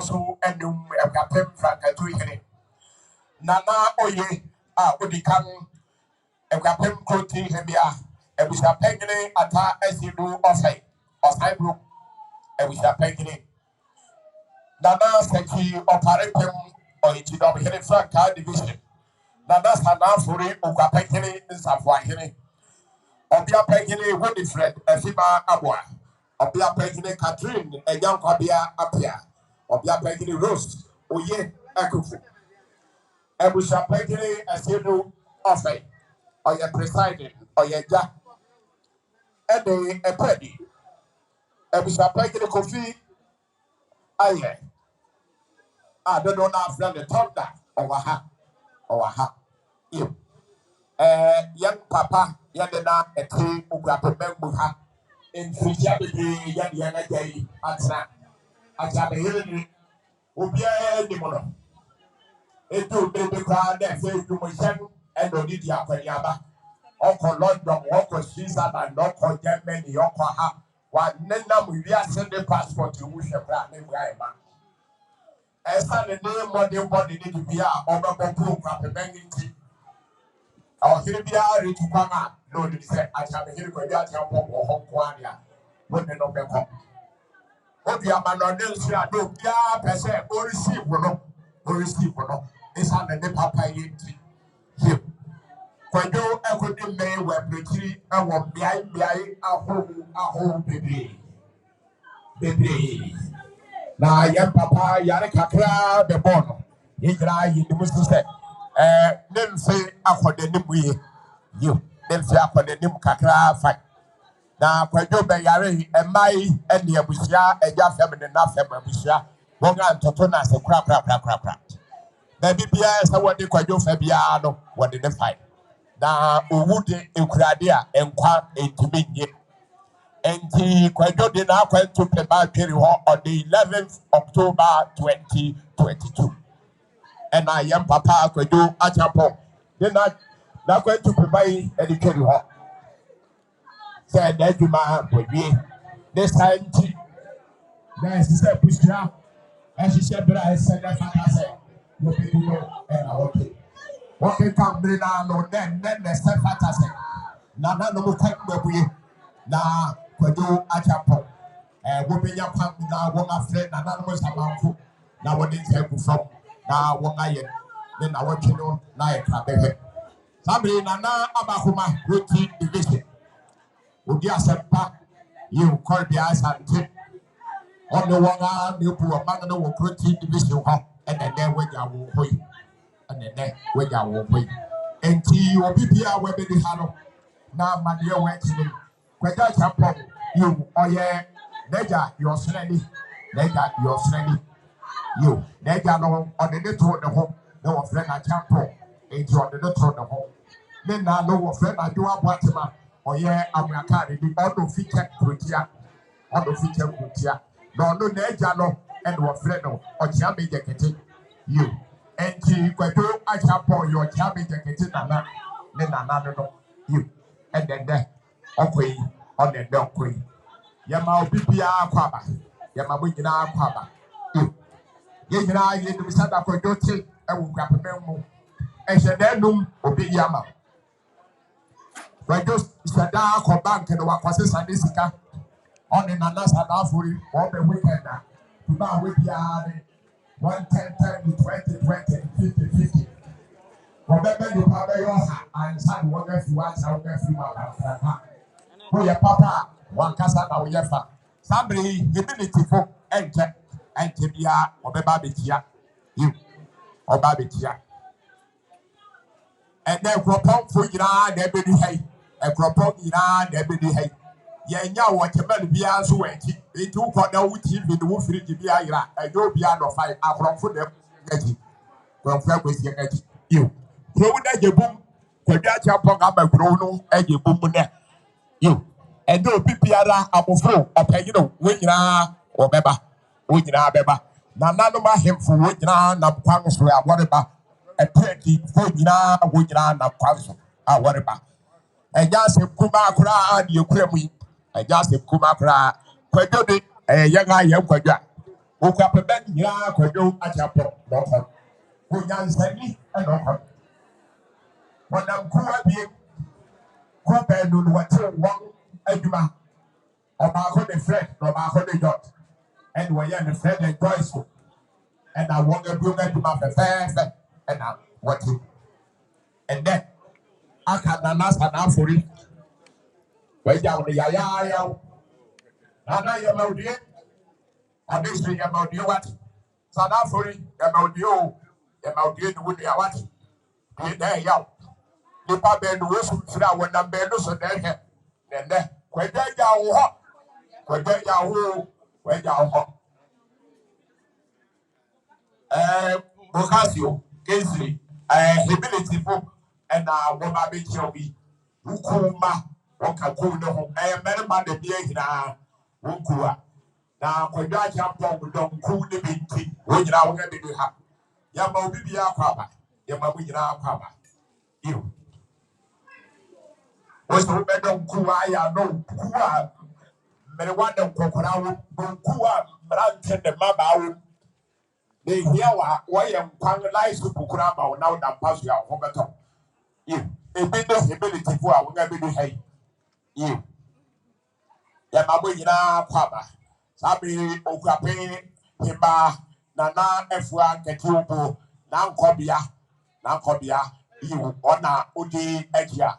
so enum Akuapem Frankatui Nana Oye Udikan Akuapem Kronti Hebia Ebusapengene ata esidu osai osai Ebusapengene Nana Seki Oparepem Oichidom Hene Franka division Nana Sana Furi Akuapengene Nsafwa Hene Obia Pengene Winifred Efima Abwa Obia Pengene Catherine Enyankwabia Apia Obia Pengene Rose Oye Akufu Ebusapengene esidu osai Oye presiding Oye ja Ede Epedi Ebusapengene Kofi Aye I don't know now from the top that over ha you young papa yadena a tea Akuapem Buha in Frishabi Yadiana Day at Akyeamehene Ubia Nimono. It do baby crowd and say to Mushan and Odidia Panyaba. Oko London, Oko Caesar, and Oko Germany, Oko Ha. What Nena Mulia send the passport to Wisha Brand Rima. As the name of the body to be over Akuapem. Our Hilbia Rituana, no, they said, I shall be here for Akyeampong or Hong Kwania. When they know the home. What we are Manonelsia, no, ya, per se, or receive, it's on the papa here. Kwadwo Akyeamehene may were pretty, and one behind a home baby. Now, young papa, Yarakakra, the bono. Igra, you must say, then say, Akyeamehene, you, then say, Akyeamehene Kakra fight. Now, Kwadwo Bayari, and my and the Abusia, and your feminine enough, Abusia, Bonga Totona, so crap. Baby, Pia, so what the Kwadwo Fabiano, what did they fight? Now, Uwood, Ukradia, and Quan Intimate. And the Kwadwo did not went to play by Perry on the 11th October 2022. And I am Papa Kwadwo Akyeampong. They're not going to provide any Perry Hall. Said that you might be this time. There's a Pusha, and she said, but I said that I said, you people know, and I okay. What can come bring on then the step I said. Nana no more take the way. Now, Kwadwo Akyeampong. Whooping your pump now, one afraid, anonymous amount food. Now, what did you from? Now, one I then I want to know, like a somebody Nana Abahuma, routine division. Udia Sepa, you call the eyes and tip. On the one arm, you put a man of routine division, and then when you will wait. And then when you will wait. And you will be here where they have now, my dear, went to me. Kwadwo you, oh yeah, Neja, your slender, you, Neja, no, on the network, the home, no friend Akyeampong, and you on the network, the home. Then now, no friend, I do a Batima, oh yeah, I'm a card, the auto feature, Kutia, no, Neja, no, and one friend, or Chammy Jacket, you, and Kwadwo Akyeampong, your Chammy Jacket, then another, you, and then there, okay, on the dog queen. Yama Pipia Quaba, Yama Wigina Quaba. You know, I did the Santa Kwadwo, and will grab a memo. And said, then, will be Yama. Kwadwo Sada Kobank and Wakwas and Disica on the Nanas and Afuri, all the weekend. To now with Yard 110, 20, 50. Remember the Papa and San Wonder once out there from my for your papa, one casa now, Yefa. Somebody, humility for enter and Tibia or Babitia, you or Babitia. And then Kropong for Iran, everybody hay, and Kropong Iran, everybody hay. Yea, now what a man be as wet. It took for no team with the wolf to be Ira, and no piano fight up from them. From Frank with you. Throw that your boom, Kwadwo Akyeampong up a grown and you boom there. You and no pipiara amofo opeyino wenyina obeba wenyina beba na nanoma hemfo wenyina na kwanso ya woreba epedi wenyina wenyina na kwanso a woreba eja se kuma akura de ekura mu eja se kuma akura Kwadwo de yanga ye Kwadwo Akuapem nyinaa Kwadwo Akyeampong dɔkɔ. Onyansani ɛdɔkɔ. Wɔnam kuwa bie. Kuwa bɛnu no wɔte wɔn adwuma. Ɔbaako ne Fred na ɔbaako ne George. Ɛna wɔyɛ ne Fred and Joyce so. Ɛna wɔn adwuma adwuma fɛfɛɛfɛ ɛna wɔte. Ɛnɛ aka Nana Sanafori. Wɔagya wɔn yayaayaw. Nana Yamawdie. Adesiri Yamawdie what? Sanafori Yamawdie o. Yamawdie no would be a what? There yaw. Nipa bɛnu wosu fira wɔnam bɛnu so dɛhɛ. Nɛnɛ Kwadwo agya wo hɔ. Kwadwo agya wo. Wagya wo hɔ. Bocasio, Kingsley, ability book, and Woma Bichobi, Ukuma, Wakakuno, Merima de Biena, Ukua. Now, Kwadwo Akyeampong don't cool the binti, when you are going to have Yamo Bibia Quaba, Yamawina Quaba. You. Was the better Kuaya, no Kua, Merewanda Coconau, Kua, Branton, the Mabau. They hear why I'm quite to Pukurama now that pass your hometon. You, a bit of ability for our never hey. You, Yamawina Papa, Sabi Akuapem, Himba, Nana F1 Ketubo, Now Kobia, you, Ona, Udi, Ekia,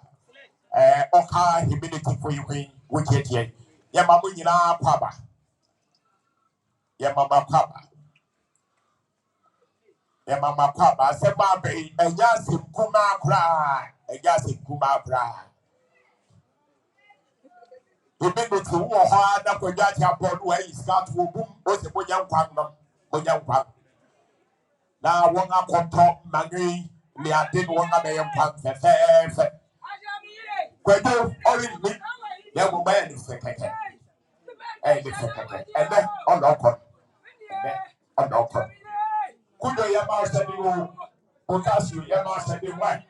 Oka, ability for you, which yet, Yamawina Papa, Yamama Papa. Mama Papa said, Baby, and Yasim Kuma cry, and Yasim Kuma cry. You been to who are hard up with Akyeampong where he start to boom, was a young quang. Now, one up on top, Maggie, me, I didn't want a million pounds. Kwadwo, only there will be any secretary. And then on the on Kudo Yama said you, Bocasio Yama said you what?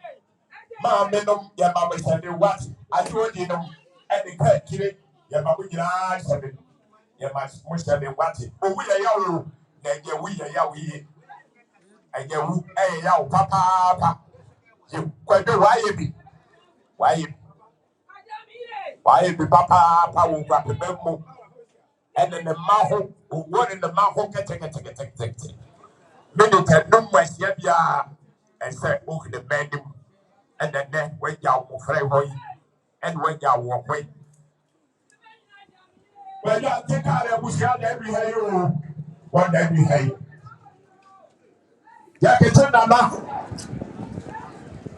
Ma Menum Yama said you what? I told you them and the country Yama Wina said it. Yama must have been wanted. Oh, we are yellow, then we are yawi. And you, eh, yow, papa. You quite do why be? Why be papa will grab the memo? And then the maho, who won in the maho, take. Minute no West Yabia and said, oh, the bed and then when y'all will fray and when y'all walk away. Well, y'all take out of Bush every hay, one every hay. Yakitan Nama,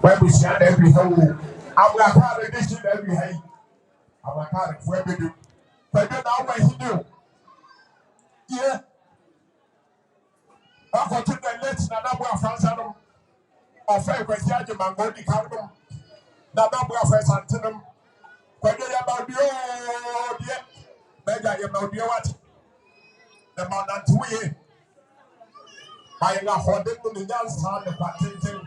where we stand every hole. I'm not proud of this every hay. I'm not proud of where we do. But then I way he do. Yeah. I'm going to the let's not have France. Ọ̀fẹ́ ìkwẹ̀sí àjùmọ̀ àgbọ̀n ní kárùn-ún nàbẹ́ bu afẹ́ sàntínú Kwadwo yẹba ọdíọ́ díẹ̀ bẹ́ẹ̀jà yẹba ọdíọ́ wáti ẹ̀ma ọ̀nàntìwó yẹ báyìí àhọ́dé nínú ní yánsá nípa tíntín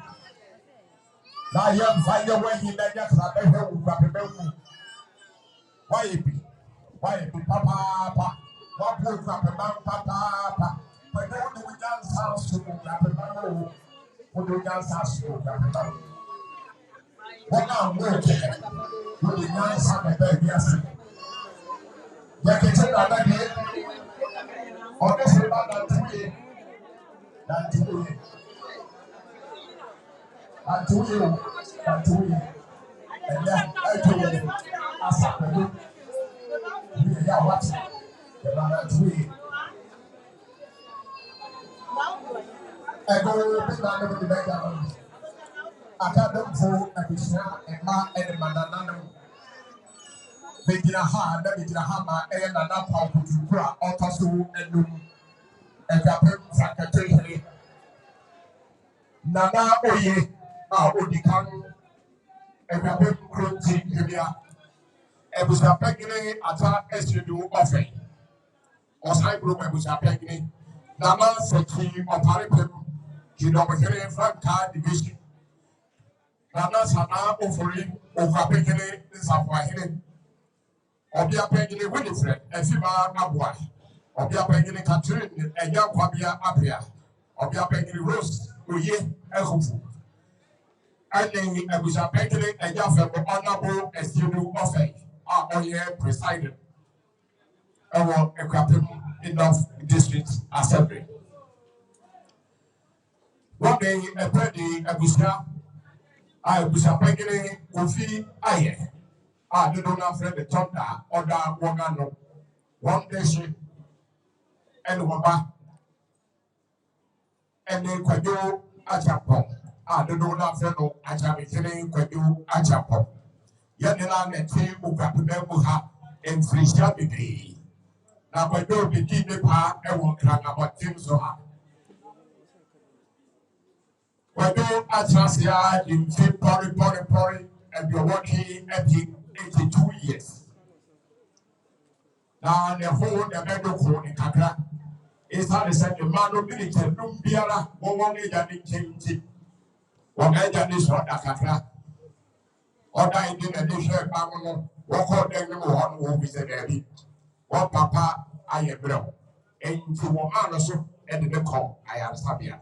náà yẹ nfa yẹ wẹ́yìn náà yẹ kàrà bẹ́ẹ̀ wù gbàgbẹ́ wù wáyé bi pápápá wọ́n bu gbàgbẹ́ pápápá pẹ̀lú ọdún ní yánsá sùn gbàgbẹ́ wù. What do you say? What now? What do you say? Baby, yes. You can tell that day. Honestly, that two. And then I told you, as I do. Yeah, what? That two. I go big man over the background. I got them for a Krishna and Ma and Mananam. They did a hard, they did a hammer, and another power to bra, also and Loom, and Captain Secretary. Nana Oye, Odikan, and Captain Kronti, Hibia, and was a peggy at our SU offering. Or Cyber, and was a peggy. Nana said he of Haripim. You know, we're hearing from card division. Nana Sana offering Akuapem is a Wahine. Or be a penny with his friend, and Fima Abwa. Akyeamehene Catherine Kwabia Apia, Akyeamehene Rose Oye Ehufu, and then Akyeamehene Akyeampong Honorable Estudu Ofei, Oye presided our Akuapem enough district assembly. One day, a pretty Abusia, Akyeamehene Kofi Aye, I don't know friend the Tonda or the Wagano, one day she and Waba. And then Kwadwo Akyeampong. The no na fellow Akyeamehene Kwadwo Akyeampong. Yanela nete Akuapem ha and Frisha Bibi. Na Kwadwo Bibi ne pa ewo krana botim so ha. Kwadwo Akyeampong in Pori and you're working at 82 years. Now the whole the medical in Kakra. It's how they said the man of military Lumbiara, one age and change. One age and this one, Akakra. Or I did a dish of Bamono, walk out there, one who is a baby. One papa, I am bro. And to one also, and the call, I am Sabia.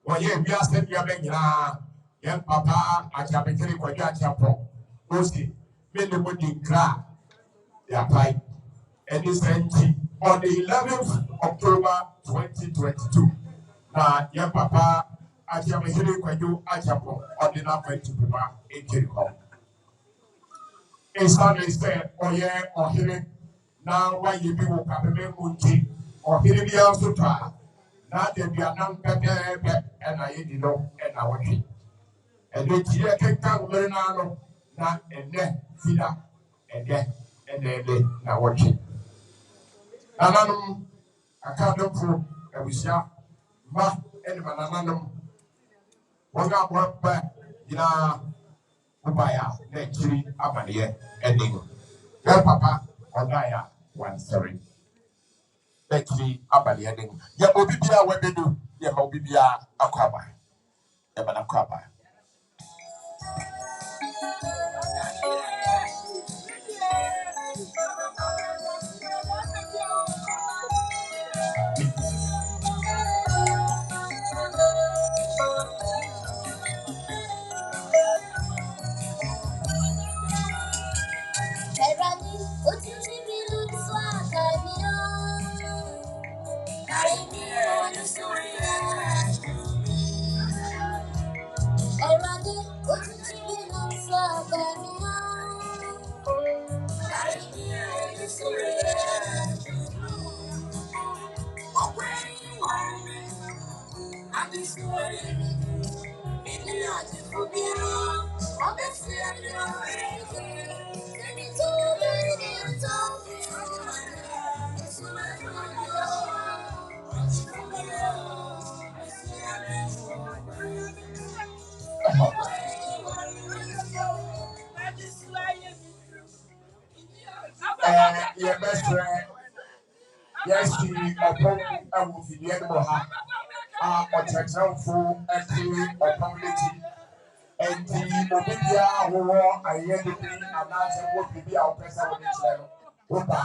Well, yeah, we are said you are being young papa, Akyeamehene Kwadwo Akyeampong. Mostly, many would declare their plight. And this entry on the 11th October 2022. Now, your papa, Akyeamehene Kwadwo Akyeampong, on the number to people in Kiriko. It's not they say, oh yeah, or hearing now why you be woke up or hearing the also try. Now they be a non pepper and I did know and I want it. And the tear can come very now, not and then feeder and then now watch it. Nananum, a cardinal for a wisia, ma, and mananum. One got work back, Ubaya, Netri, Abania, ending. Well, Papa, Odaya, one sorry. Netri, Abania, ending. Ya Obibia, what they do, ya Obibia, Aquaba, Evan Aquaba. Your best friend, yes, she upon a movie, the animal ha, or full and or community, and the Obibia who I hear the thing and answer what be our person on this level. Opa,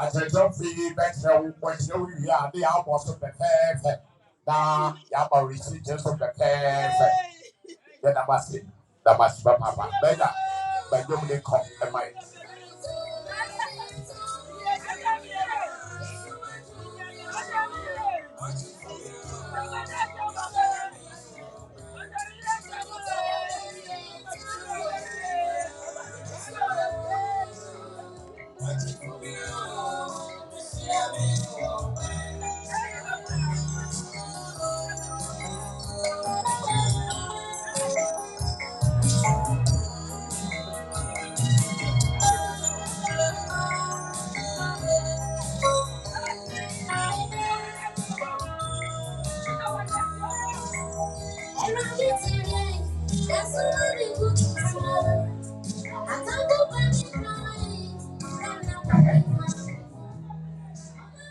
as a job fee, better what you are, the albums of the fair, now Yaba receipts of the fair, then I must say, that must be Papa, better, but you may come and my.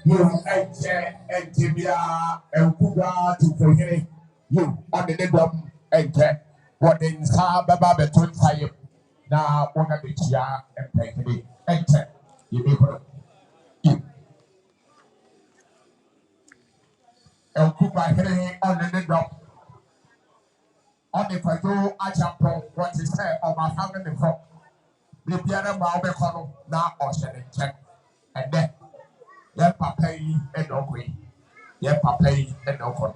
You and Tibia and Kuga to forget you on the drum and what in Sababa between fire. Now, one of the Chia and Peggy enter. You may put you. Akyeamehene on the dog. On the Kwadwo Akyeampong, what is said of my family before. The piano Maube Kono, now ocean check. And then, your papa and no queen. Your papa and no con.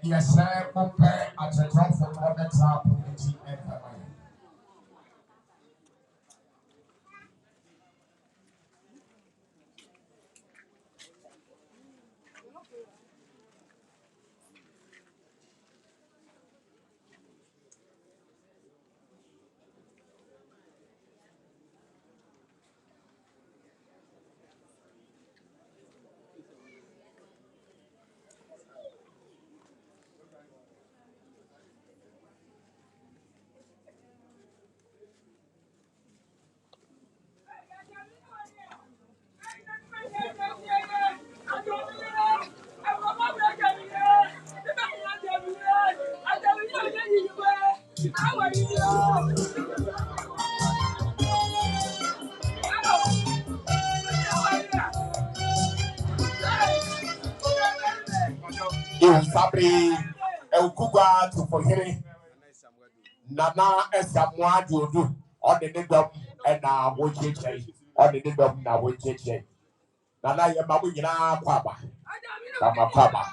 Yes, sir, compare at a drop for other trap community and family. Sabri Eukugwa to Pohiri Nana Esamwa Jodu on the Nidom and Woche on the Nidom na Woche Nana Yamabina Kwaba Kama Kwaba.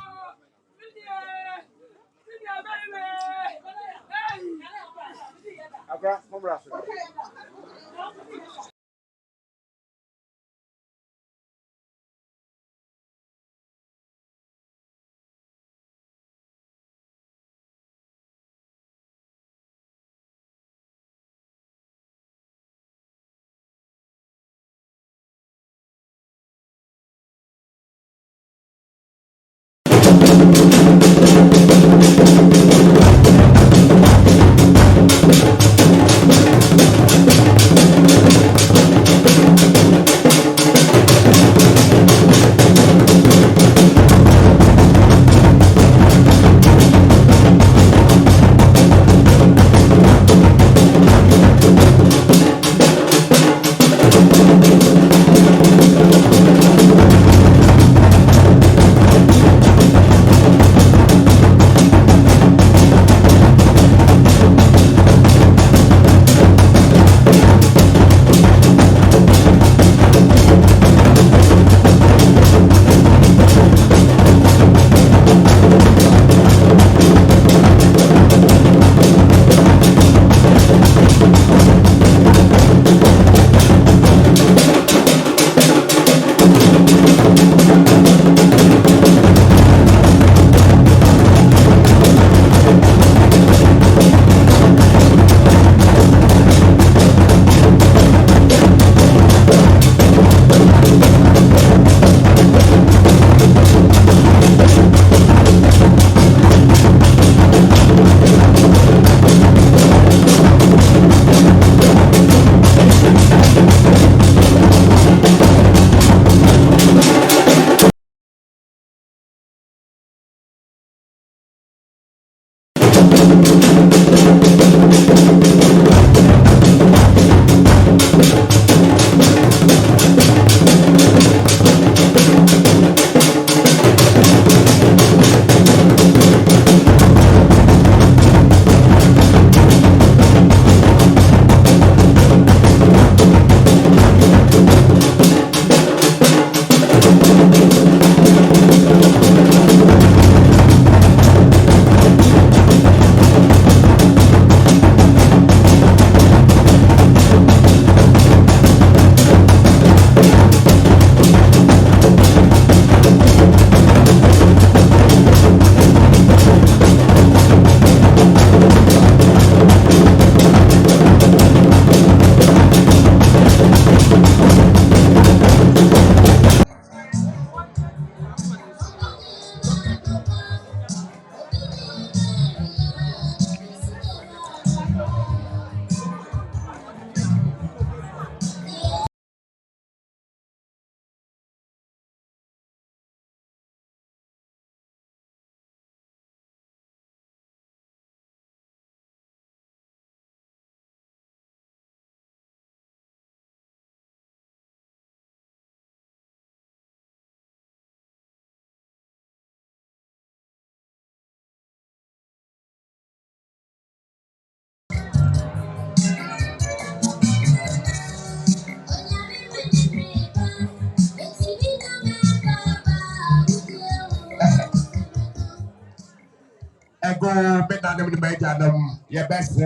Benadam the Majadam, your best,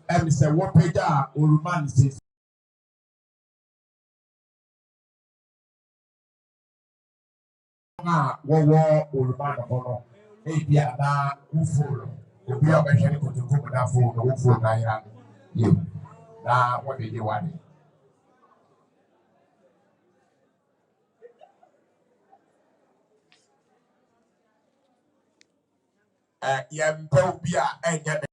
and say, what Peja or man says. War or man or maybe na Ufo, the real mechanical to go that for the Ufo Naya. You. Now, what did you want? Yambobia and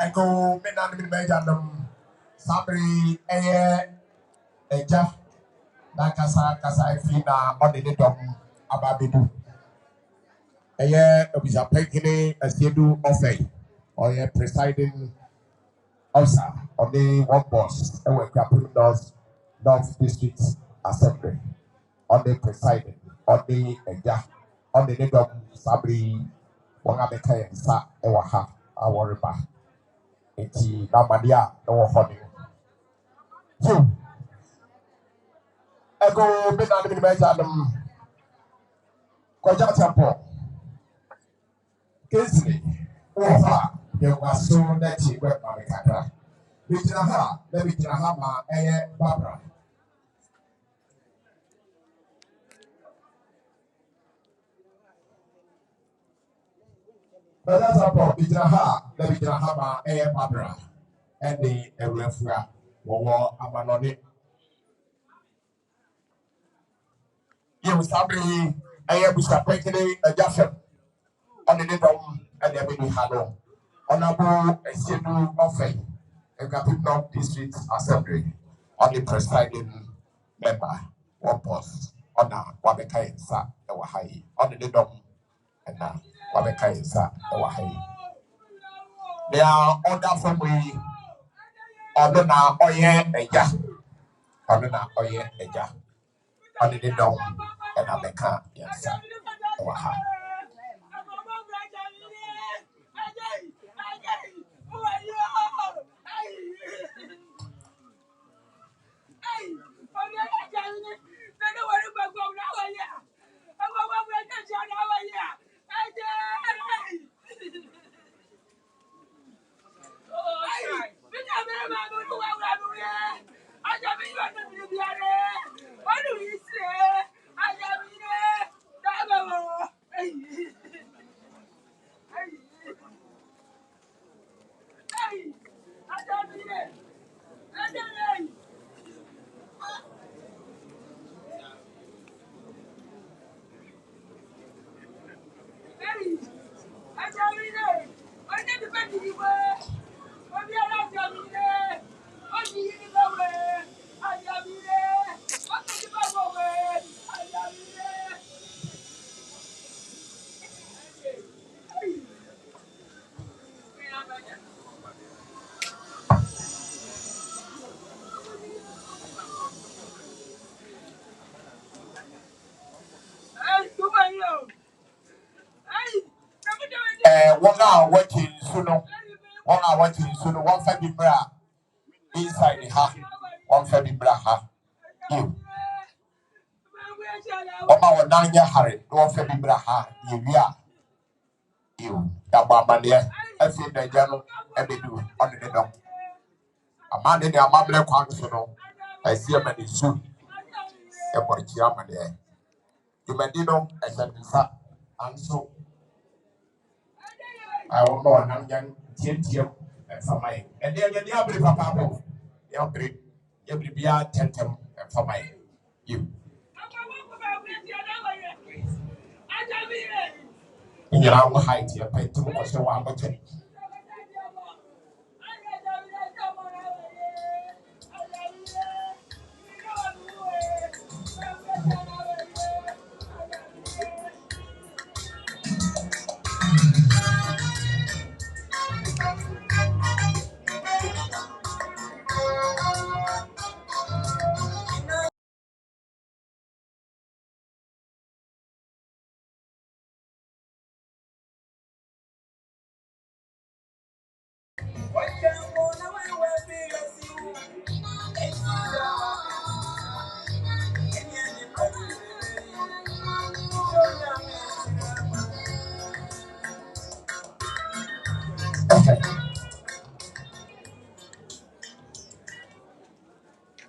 Ego menani mi bejandum sabri eja na kasa efina on the dom ababedu obisa pekini asiedu ofay or presiding officer on the one boss Akyeampong North District Assembly on the presiding on the eja on the dom sabri wanga beka yensa ewa ha aworiba eti namadia no honi you ego menani mi bejandum Akyeampong Kingsley, Oha, there was so that she went by Kaka. Vichinaha, let me Jinahama, Barbara. But that's about Vichinaha, let me Jinahama, Barbara, and the Refra, War Amanoni. You was having a Busapekene, a Jaffet, on the Nedom, and the Baby Halo, Honorable Esidu Ofay. Akyeampong District Assembly on the presiding member, one post, on the Wabeka Sa, the Wahai, on the Dom, and Wabeka Sa, the Wahai. They are order from we, on now, Oye, Eja, on now, Oye, Eja, on the Dom, and Abeka, yes, the Wahai. One hour watching Suno, 1 hour watching Suno, one family bra inside the ha, one family bra ha. You. Oma 9 year Harry, one family bra ha, you. That Bamania, I feel the general, every do on the dog. A man in the Amabla Quansuno, I see a man in soon. A Portiaman there. You may know as a and so. I will go and young Tientium and for my and then the other papa, the other every beer tentum and for my you. In your own height, you pay too much of one button.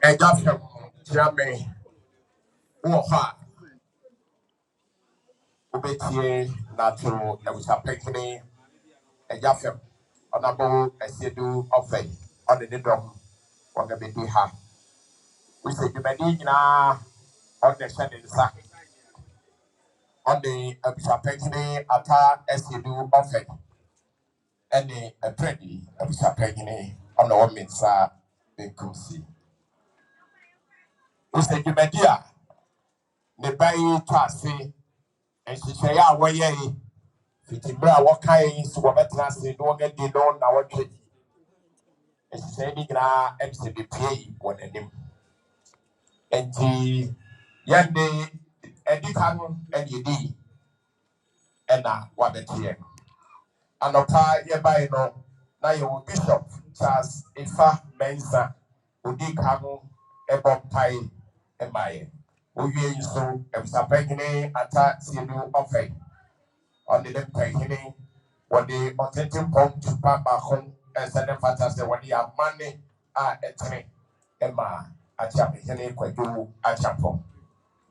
And Joshua, Jamie, Woha, Ubetie, Nato, Yabusa Pekini, and Joshua, Honorable Esedu of Faith, on the drum, on the Bidiha. We say, you may need on the Shannon Sack, on the Yabusa Pekini, Ata Esedu of Faith, and the Pretty Yabusa Pekini, on the women's Binkumsi. We say, you may dear, the bay to us, and she say, ah, why ye? Fitibra, what kind of veterans don't get the loan now? And she said, Nigra, MCDP, one of them. And the young day, Edikan, and ye did, and now what the tear. And a car, ye buy no, now your bishop, Charles, Ifa, Mensa, Udikano, Ebon Pie, and my. Uye so, and Sapegine, attack, see you offer. On the Pegine, what the authentic pump to Papa home, and send them fantastic when you have money, a train, Emma, Akyeamehene Kwadwo, Akyeampong.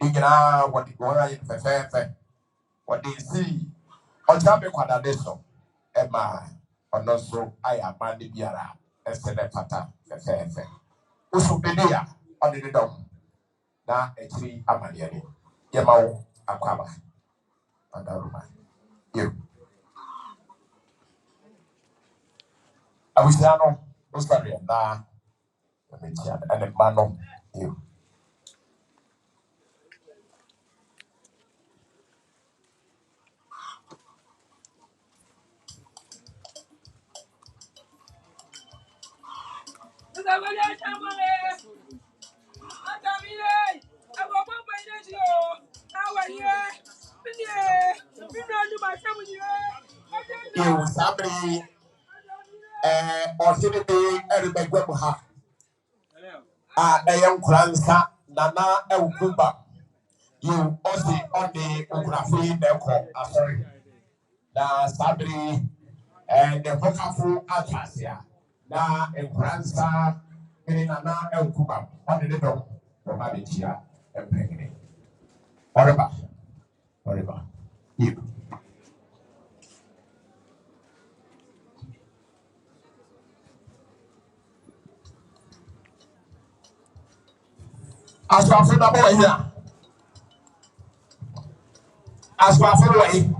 Digna, what the Gora in Fefe, what they see, on Jabe Quadadeso, Emma, or not so, I am Mandy Biara, and send them fata, Fefe. Usupedia, on the dome, na a tree Amaniani, Yamao, Aquaba, and Aruma. You. I wish I know, Ustaria, and a man of you. You, somebody, or Timothy, everybody, a young grandson, Nana, Ukuba. You also on the Ukrafi, the sorry, the Sabri, and the Hokafu Atasia. Na a grandson, Nana, Ukuba, on the dog, for Maditia, and Peggy. Whatever, you. As for the boy here, as for the way.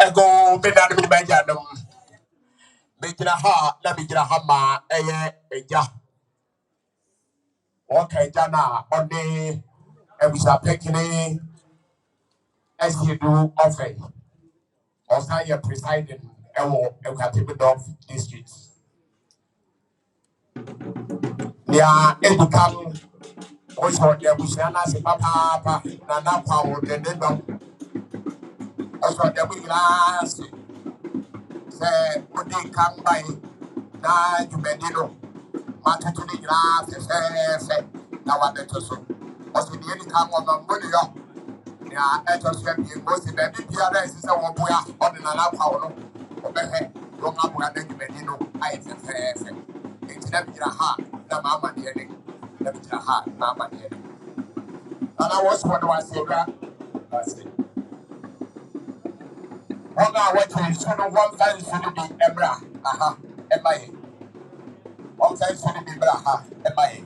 Ego, me na me ba ja dum. Me gira ha, na me gira ha ma eye eja. Okay, Jana, on the Ebisa Pekine, as you do often, or say you're presiding Ekatibidov districts. They are educating also the Busiana, Papa, Nana Power, the Nedom, also the glass, say, what they come by, now you may Matu to the glass, now I better so. Also, the any come on money. Yeah, I just said you most in the PRS is a Wabuya on an hour. Obey, don't have one that I fair. It's never a heart, the mamma near it. Never a heart, mamma near it. And I was what I said. I said, oh, now what you should have 1,000 should be Ebra. Aha, MIA. 1,000 should be Braha, MIA.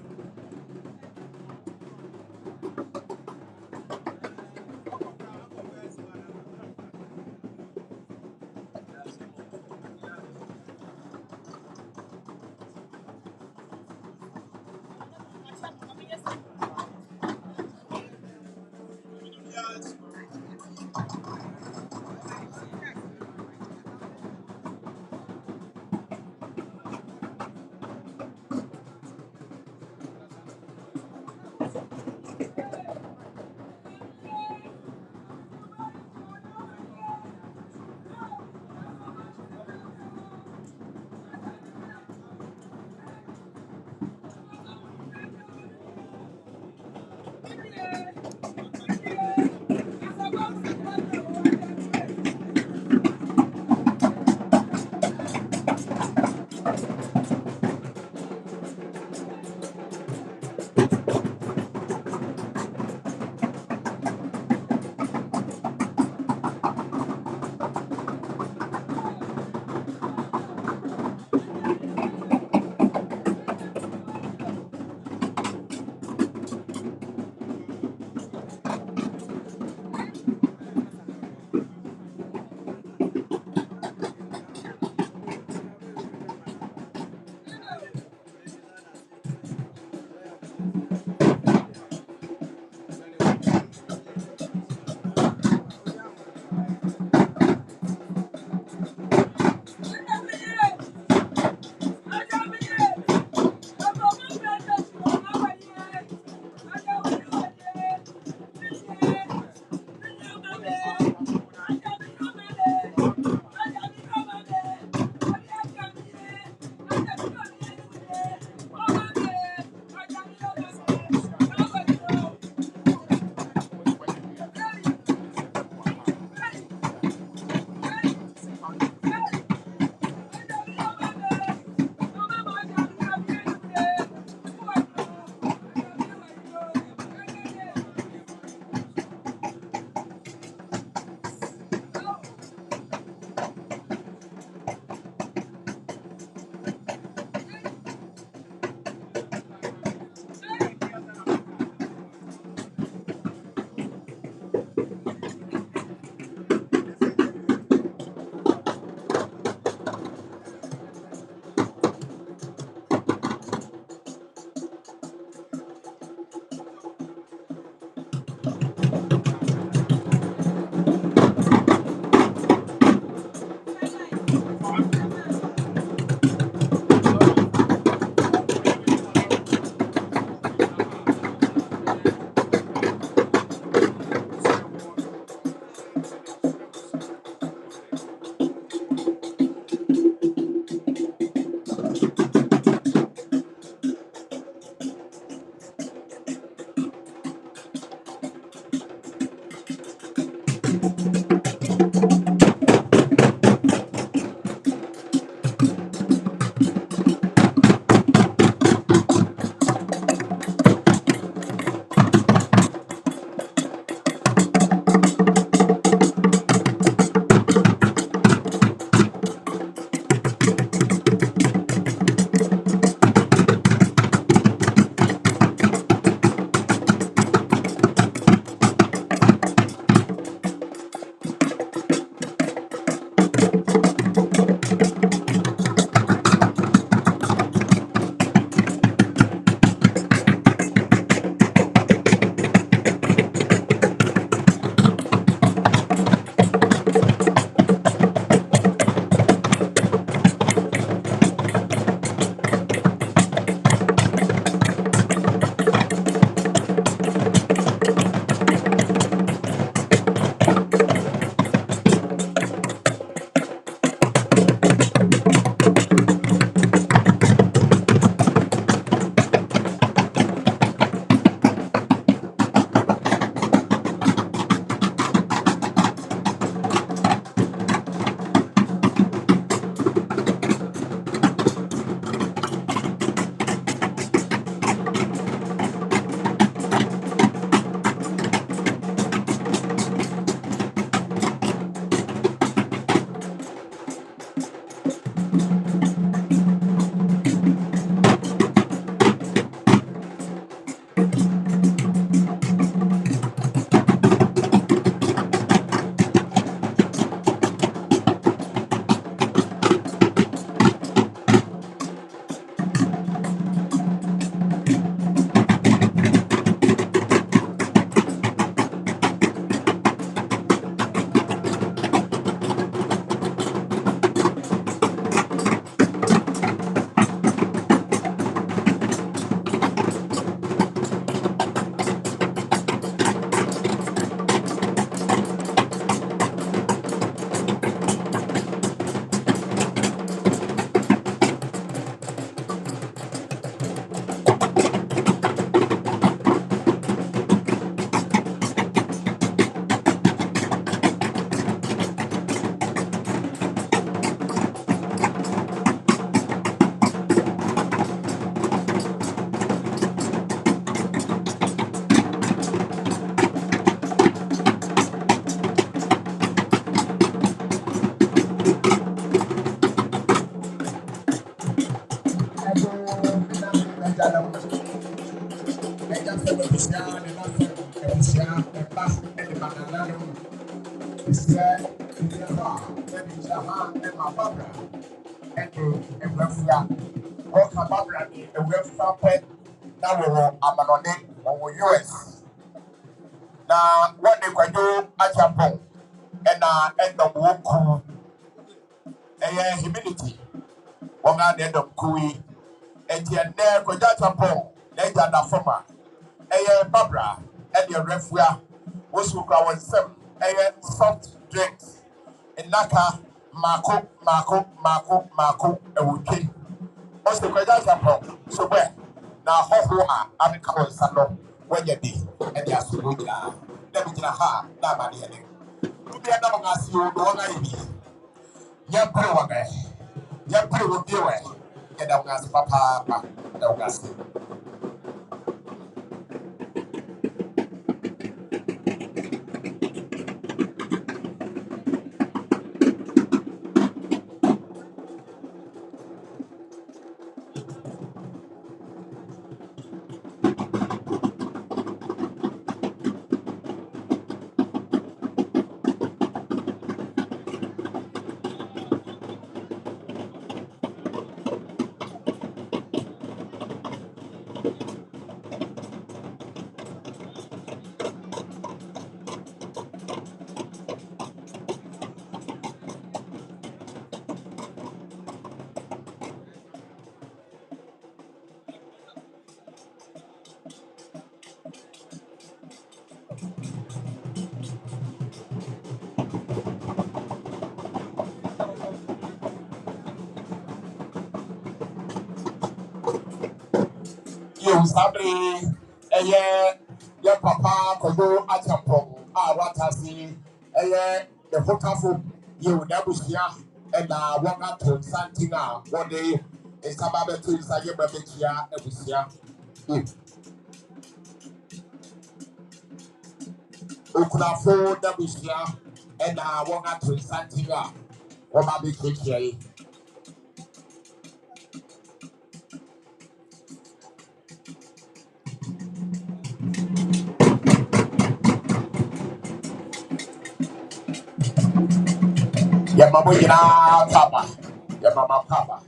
ɛgya sɛ bɛbusia ne na sɛ abusua ɛba ɛde ma nananom bisɛ ɛgyina hɔ a ɛde gyina ha ɛma babra ɛde awurafura ɔka babra de awurafura pɛ na wɔwɔ amanɔne wɔwɔ US na wɔde Kwadwo Akyeampong ɛna ɛdɔm wɔ kuu ɛyɛ humility wɔn a na ɛdɔm kuu yi ɛti ɛnɛ Kwadwo Akyeampong na ɛgya da fam a ɛyɛ babra ɛde awurafura wɔsi kura wɔn nsam ɛyɛ soft drinks nnaka mako ɛwɔtwe ɔsi Kwadwo Akyeampong so bɛ na ahɔho a abeka wɔn nsa no wɔnyɛ de ɛde aso wɔn nyinaa na bi gyina ha na ama deɛ ne obi ɛda wɔn ase o na wɔn ayɛ bi yɛmpere wɔn ɛ yɛmpere wɔn bi wɔ yɛda wɔn ase papaapa ɛda wɔn ase. Sabri, your papa, Kwadwo Akyeampong, Watasi, the photographer, you never see, and one up to Santina, one day, is about to say, you better here, every year. Ukunafo, never see, and one up to Santina, or maybe here. Your mama, papa. Your mama, papa.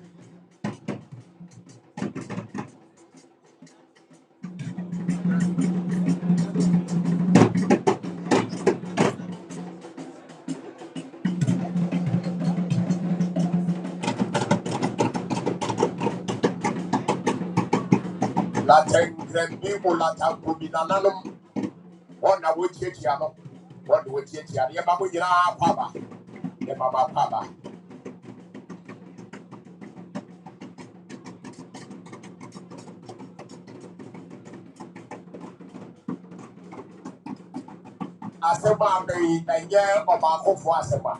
Latin grand people, Latin Kubinanum. One I would take Yano. What would take Yan? Your mama, papa. Your mama, papa. Asema be enye omakofo asema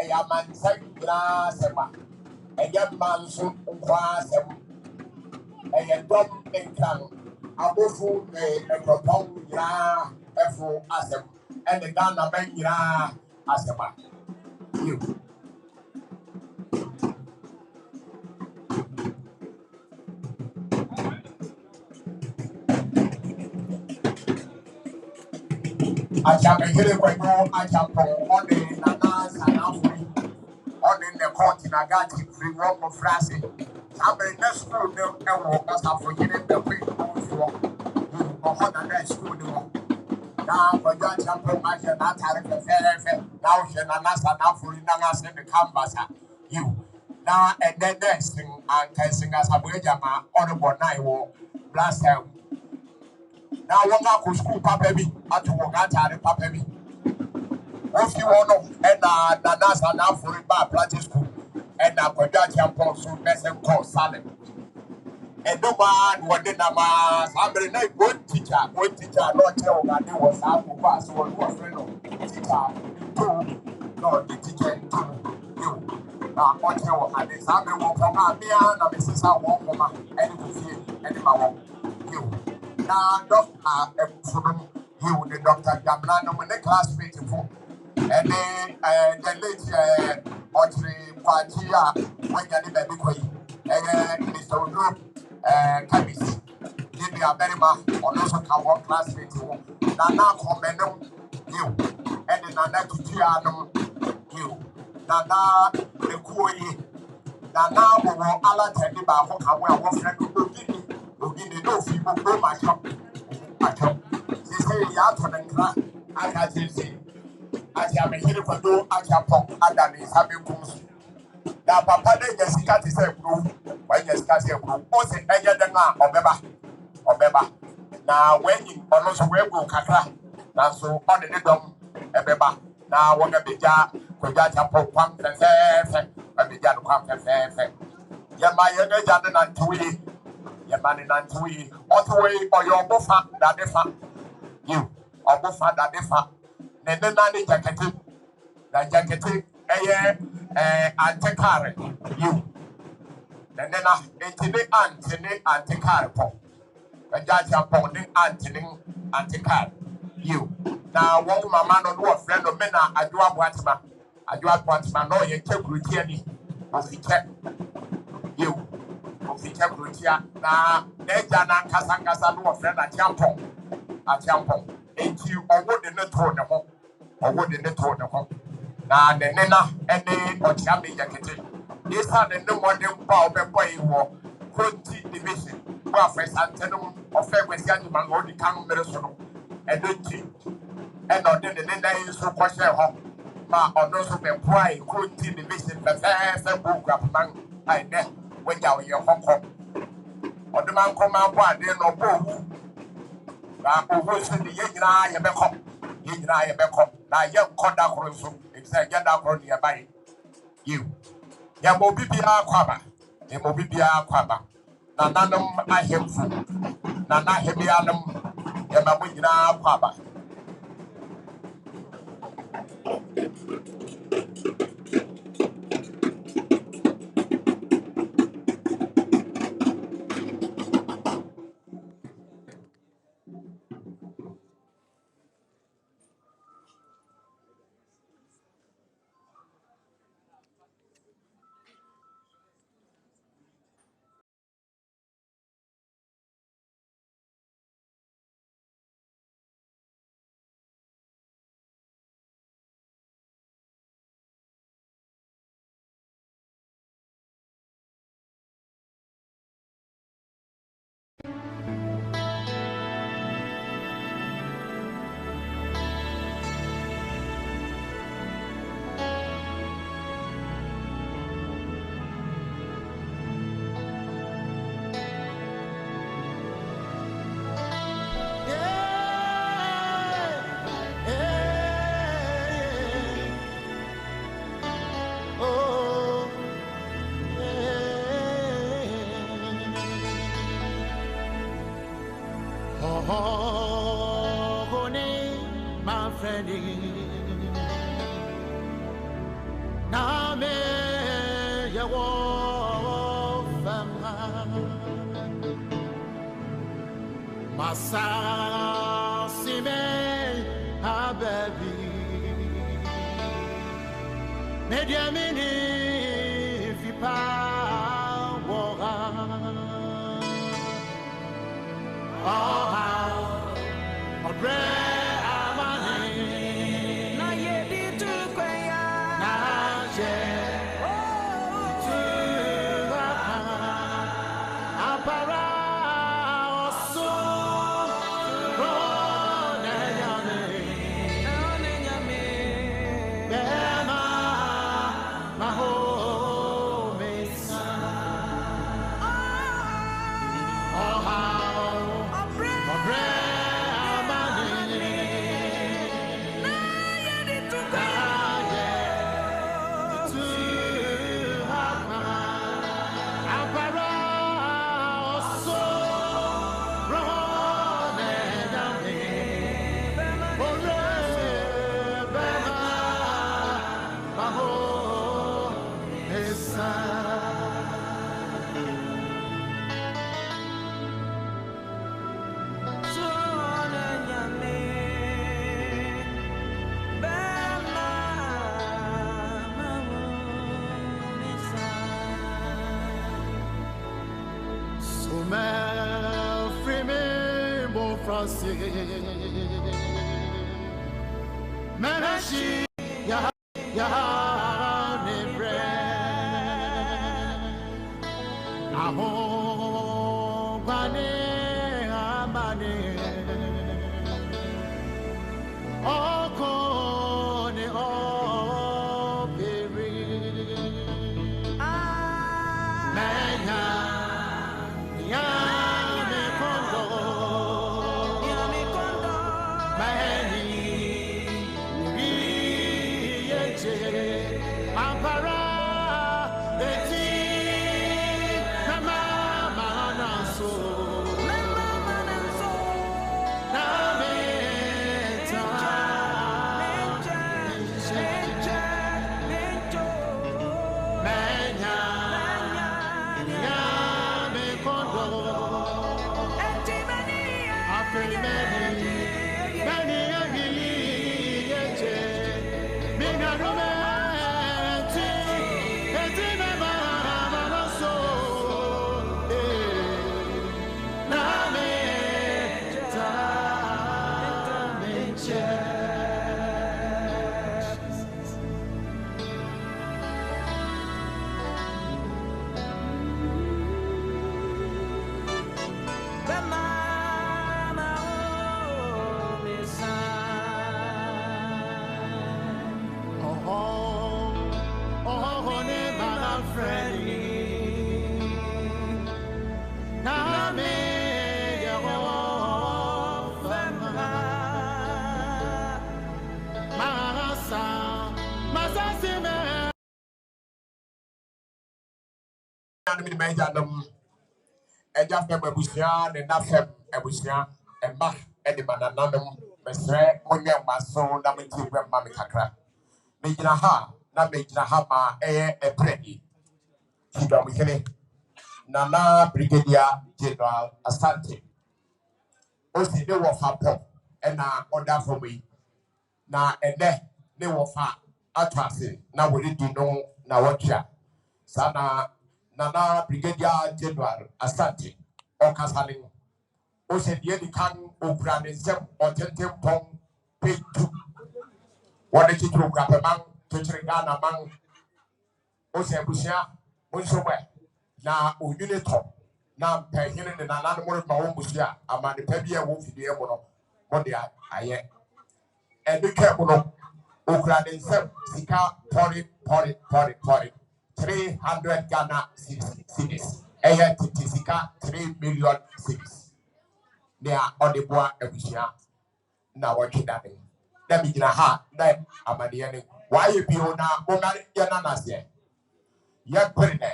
eya mansa gra asema enye manso nkwa asema enye dom enkan abofu ekropon gra efu asema ene Ghana ben gra asema you Akyeamehene Kwadwo Akyeampong on the Nanas and Afri on the Kronti Nagati free work of France. Somebody next school no ewo asa for getting the free for on the school no. Now Kwadwo Akyeampong Akyeampong na tare fe now she Nanas and Afri Nanas in the canvas you. Now and then next thing and casting as a bridgama on the bonai war blast time. Now one go school papa bi atu wo gata papa bi ofi wono and na nasa na for ba practice school and na Kwadwo Akyeampong so person call Salem and no man what na ma somebody na one teacher no tell God there was how to pass one was friend of teacher two no the teacher two you na what tell and the somebody wo from Abia na me sister wo mama any to feel any ma wo you now, Doctor, you the Doctor Gamlan, when the classmate for, and then the late Audrey Kwadwo when you baby quay, and Mr. Group, Camis, the be a very man, or also can work classmate. Nana Comenum, you, and the Nana Kitianum, you, Nana the Koi, Nana will Allah tell you about what I will friend who give me no people go my shop. They say, Yaton and Crack, I can see. Akyeamehene Kwadwo Akyeampong Adam is having comes. Now, Papa, then yes, he can't say, when yes, can't say, oh, say, I get the man, or Beba. Now, when you also wear go Kaka, now so on the dom, a Beba. Now, when a bija, Akyeampong, Pump and Fair, a bija, Pump and Fair. Yamaya, Jadan and Tui, Yamani and Tui, Otway, or your buffer, that defa. You, or buffer, that defa. Nenani jacket, the jacket, antekare, you. Nenena, Antony, antekare pop. The judge upon the antekare, you. Now, one mamma no do a friend of Mena, I do up Watchman, no, you take Rutiani, of the check, you, of the check Rutia. Now, Nejana Casangasa, no friend at Akyeampong, ain't you, or what in the tone of home. Or what in the tone of home. Now, the Nena, and the Akyeamehene jacket. This had the no more than power boy war, Kronti division, where first antenum of fair with Yanman or the Kang Meresano, and don't you. And on the Nena is so question home. Ma on those who may pry Kronti division, the fair book of man, I know when you are your Hong Kong. Or the man come out one day no boo. Who is the Yena Yabeko? Yena Yabeko, now young conduct also, it's a Yada nearby. You. Yamobibia Quaba, Yamobibia Quaba, Nananum I him food, Nana Hebianum, Yamabina Quaba. Oh, how Menashi ya nebre aho bane amane oko ne operi menya ya me kondo Ampara eti mama mananso na meta menya ya me kondo eti mani apeli mani agili yeche minarome mi meja nam eja fem abusia ne na fem abusia emma e de bananam mesre onye maso na me ti gwa ma me kakra me gina ha na me gina ha ma epredi kidom kene nana brigadier general asante o si de wo fa pop e na order for me na ene ne wo fa atwase na wo di no na watcha sana nana brigadier general asante o kasale o se die di kan okura ne nsem Akyeampong page 2 wode chitru Akuapem to chirigana man o se busia o so we na onwune to na mpehene ne nana no ma wo busia amane pa bia wo fidie mo no mo de aye eduke mo no okura ne nsem sika pori 300 Ghana cedis. Eya titisika 3 million cedis. Nea odeboa ebusia na wachidane. Na bigina ha na amadiye ne. Waye biyo na omari ya nanasye. Ya prene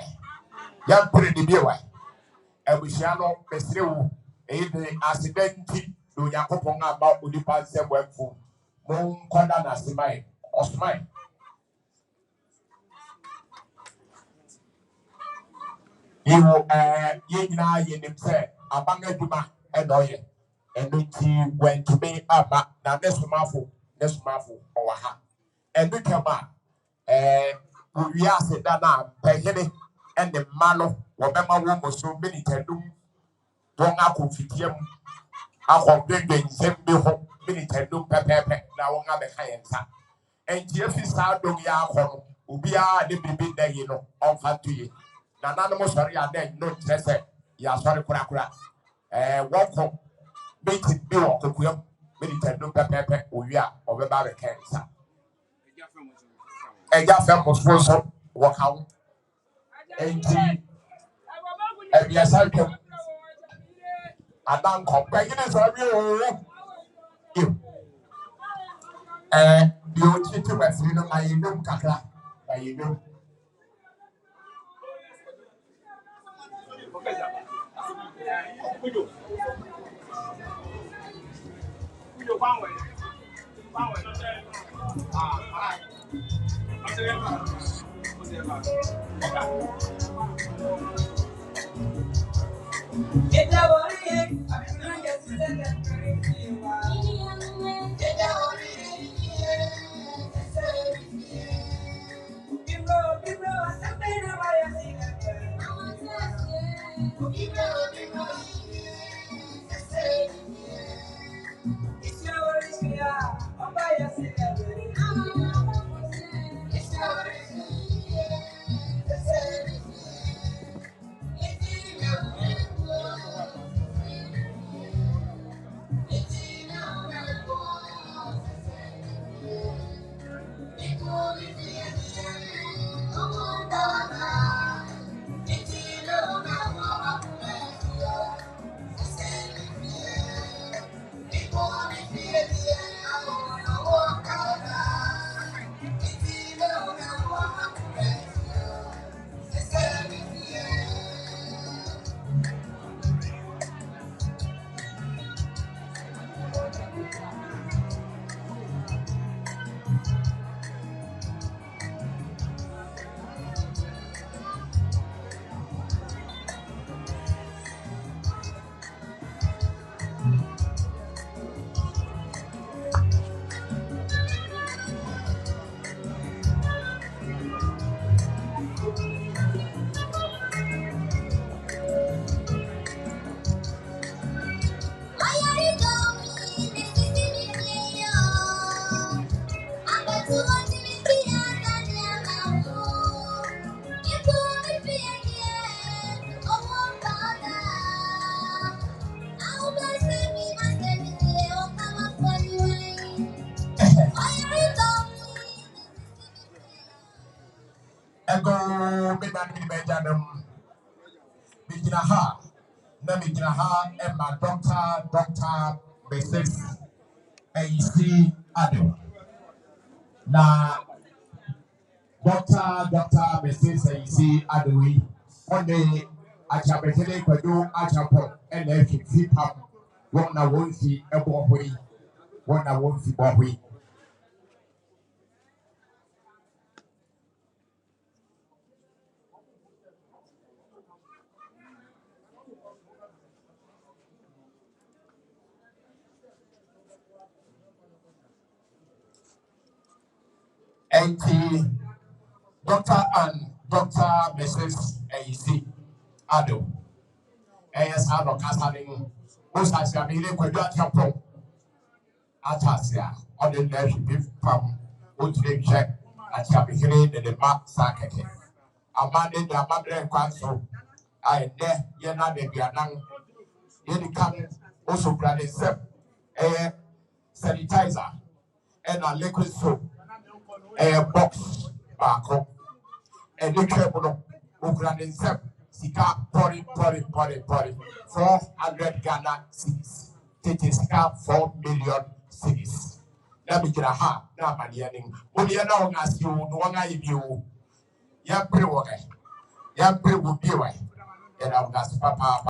biyewa. Ebusia no besrewu. Eyi accidenti do yakoponga ba onipa semwefu. Mon konda na simai. Osmai. You yina yenimse abanga duma enoye enuti went to be aba na nesumafu owaha enukema we are said that now pehene and the malo wobema wo moso minitedum don akofitiam akogwedwen sembe ho minitedum pepepe na won abeka yensa enti afisa dom ya akọ obi a de bibi da yi no onfa tuye na nanu mo sori ade no trese ya sori kura wonko beti bi wo kokuyam minitedum pepepe owi a obeba be kensa eja fem mo so wakawo enti ebiasa twem adan ko pegine so bi o you the otite wafiri no ayedum kakra ayedum kujo panwe ni bejanum bijina ha na bijina ha e ma doctor Mrs. AC Ado na Doctor Mrs. AC Ado on the Akyeamehene Kwadwo Akyeampong and the pam one na won fi ebo hoi one na won fi bo hoi NT Doctor and Doctor Mrs. AC Ado AS Ado Kasaling most Akyeamehene Kwadwo Akyeampong Atasia on the leadership from Utrecht check Akyeamehene the map sakeke amande the amandre kwanso I there yena de bianang yeni come also brother sep sanitizer and a liquid soap box back and the cable Ukrainian sep sika pori 400 Ghana cedis. It is 4 million cedis. Na bigina ha na manianing. Odiana on as you no one I view. Ya pre-work. Ya pre-would be away. And I've got papa.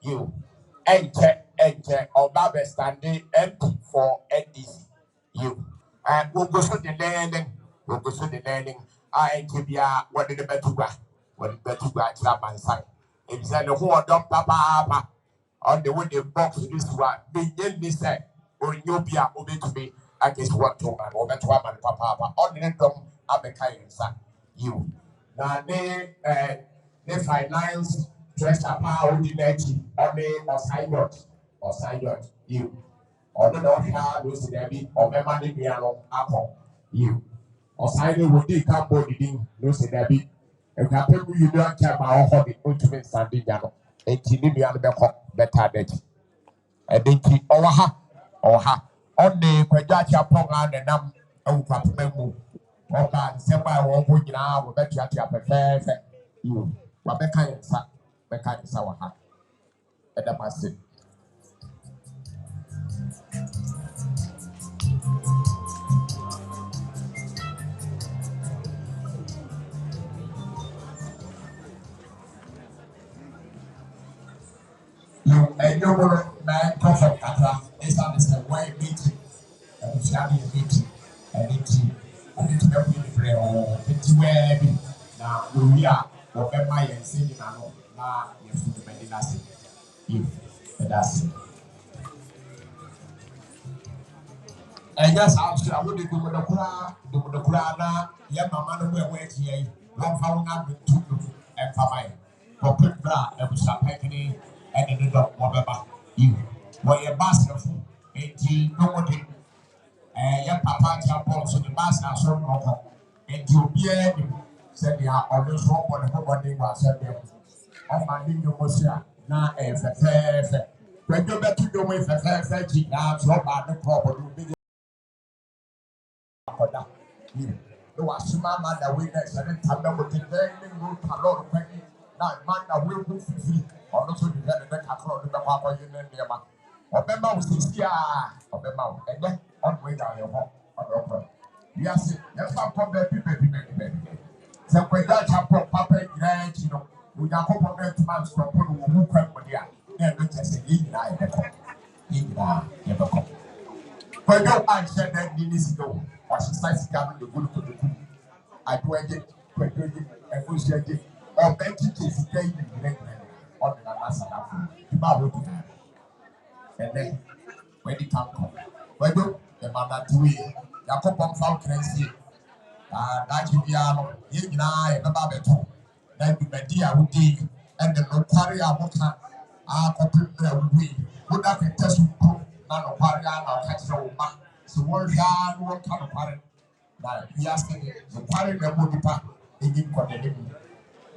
You enter or Baba standing empty for NDC. You and we'll go to the landing. We'll go to the landing. I give ya what did the better go? What did better go at Laman Sang? It said the whole dump papa on the wooden box. This one begin this say or Ethiopia obey to me. I guess what to man or better one papa on the dump Abekai son. You now they finance. Just about the lady on the or side you or the don't have those Debbie or Memani Piano Apple you or side would they come body those Debbie and happen you don't care about hobby ultimate standing down 18 million better than a dinky or ha on the Akyeampong and the num of Akuapem or bad semi or put now with better at you Rebecca and Sa. Meka sawa ha edamase you enyono man prophet katra is the way meeting and sharing meeting and it to help you pray or it's where now we are whatever I am saying now you have to be medicine you that's it and yes I would do the kura na ya mama no we work here long found na to and family for put bra e busa pekini and the dog whatever you were your basketful 18 nobody ya papa Akyeampong so the master so no and you be said ya always walk on the body was said them on my new mosia na fefe when you bet to do with fefe now drop out the proper you no asuma that witness and time with the learning root a lot of penny now man that will be free or not so you get the across the papa you near man or member was here or the mouth and then on way down your home on yes that's not come back people so when that Akyeampong papa you know we are going to man's proposal who come with ya then we just say in when your man said that this go or she starts coming the good to the I do again Kwadwo efusua di or benti case kai on the Nasana. Tiba and then when it come Kwadwo the man to we Akyeampong found currency that you are ye na e baba beto na dubadi a wudi and the no kware a moka a kopim na we would that test pro na no kware na catch wo ma so what ya no kind of kware na we are saying the kware na mo dipa egin ko de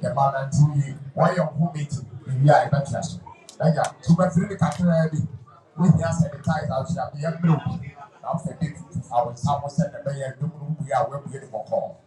the man to you why your home meeting we are better so ya to be free the kakra bi we here say the ties out here be bro now for big I will someone send the mayor we are where we get for call.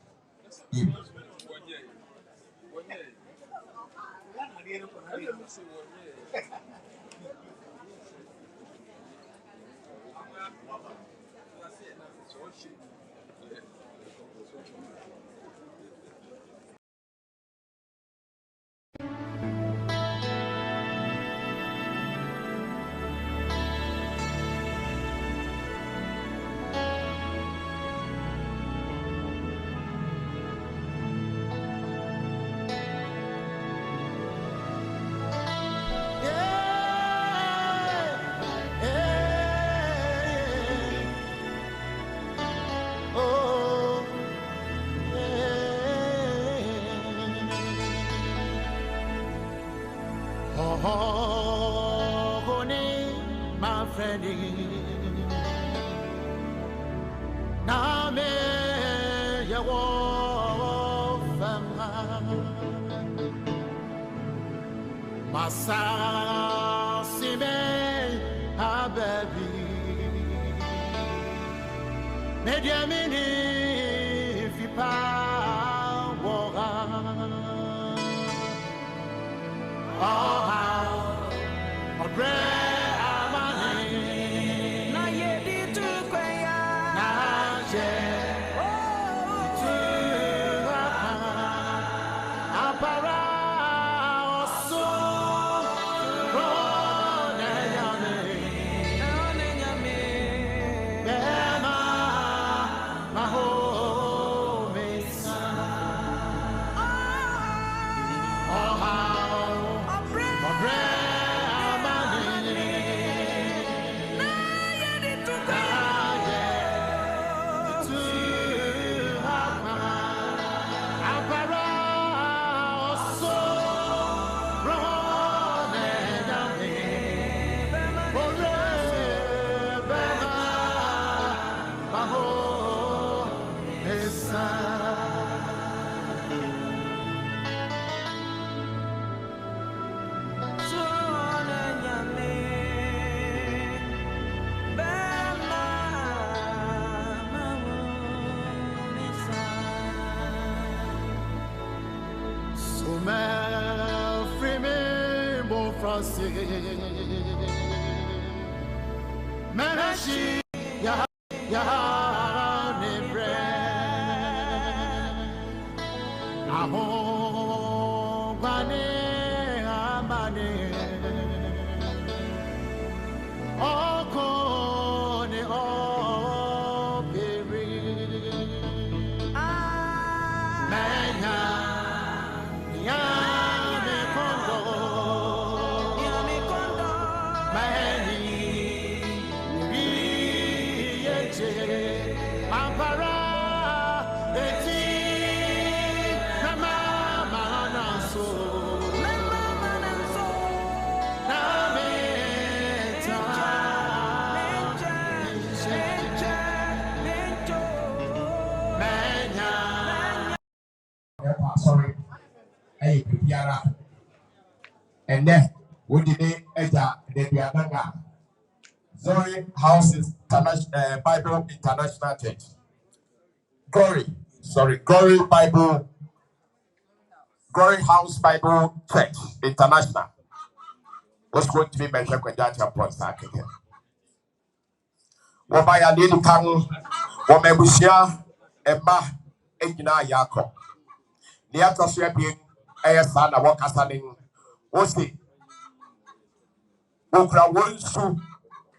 Manashi ya ne bre aho bane amane oko ne o peri menya ya me kondo Sorry, hey, Piara, and then we did the Zoe Houses Bible International Church. Glory House Bible Church International. What's going to be mentioned when Akyeampong start again? What by a little tongue, what may we share, Emma, Egina Yako. The atmosphere being a son of what casting was the Okra one soup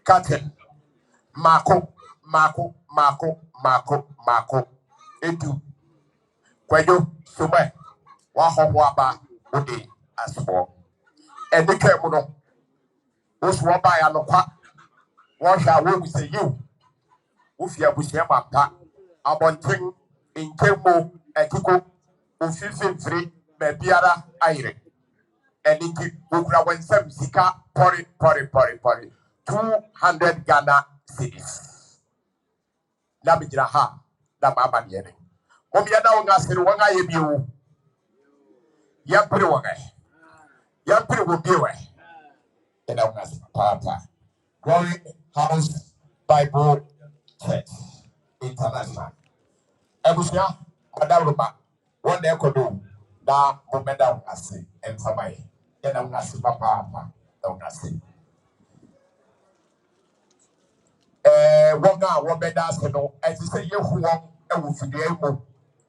curtain. Marco. Edu. Kwadwo Sume Wahawaba Udi Aspo. And the Kemuno was one by Aloka. What shall we say you? Ufia Bushema Pa Abonting in Kemo Ekiko Ufifin free Mebiara Aire. And it Bukra when some Sika Pori 200 Ghana cities. Labijraha, the Mama Yene. Omiana Ngasir Wanga Yebu Yampiri Yampiri will be away. And I'm Papa. Glory House Bible Church International. Ebusia, Madaluma, one day could do that Momeda Ngasi and Samai. And I'm Ngasi Papa, don't Ngasi. Wonga, Wobeda, Seno, as you say, you who want a Wufidiamo,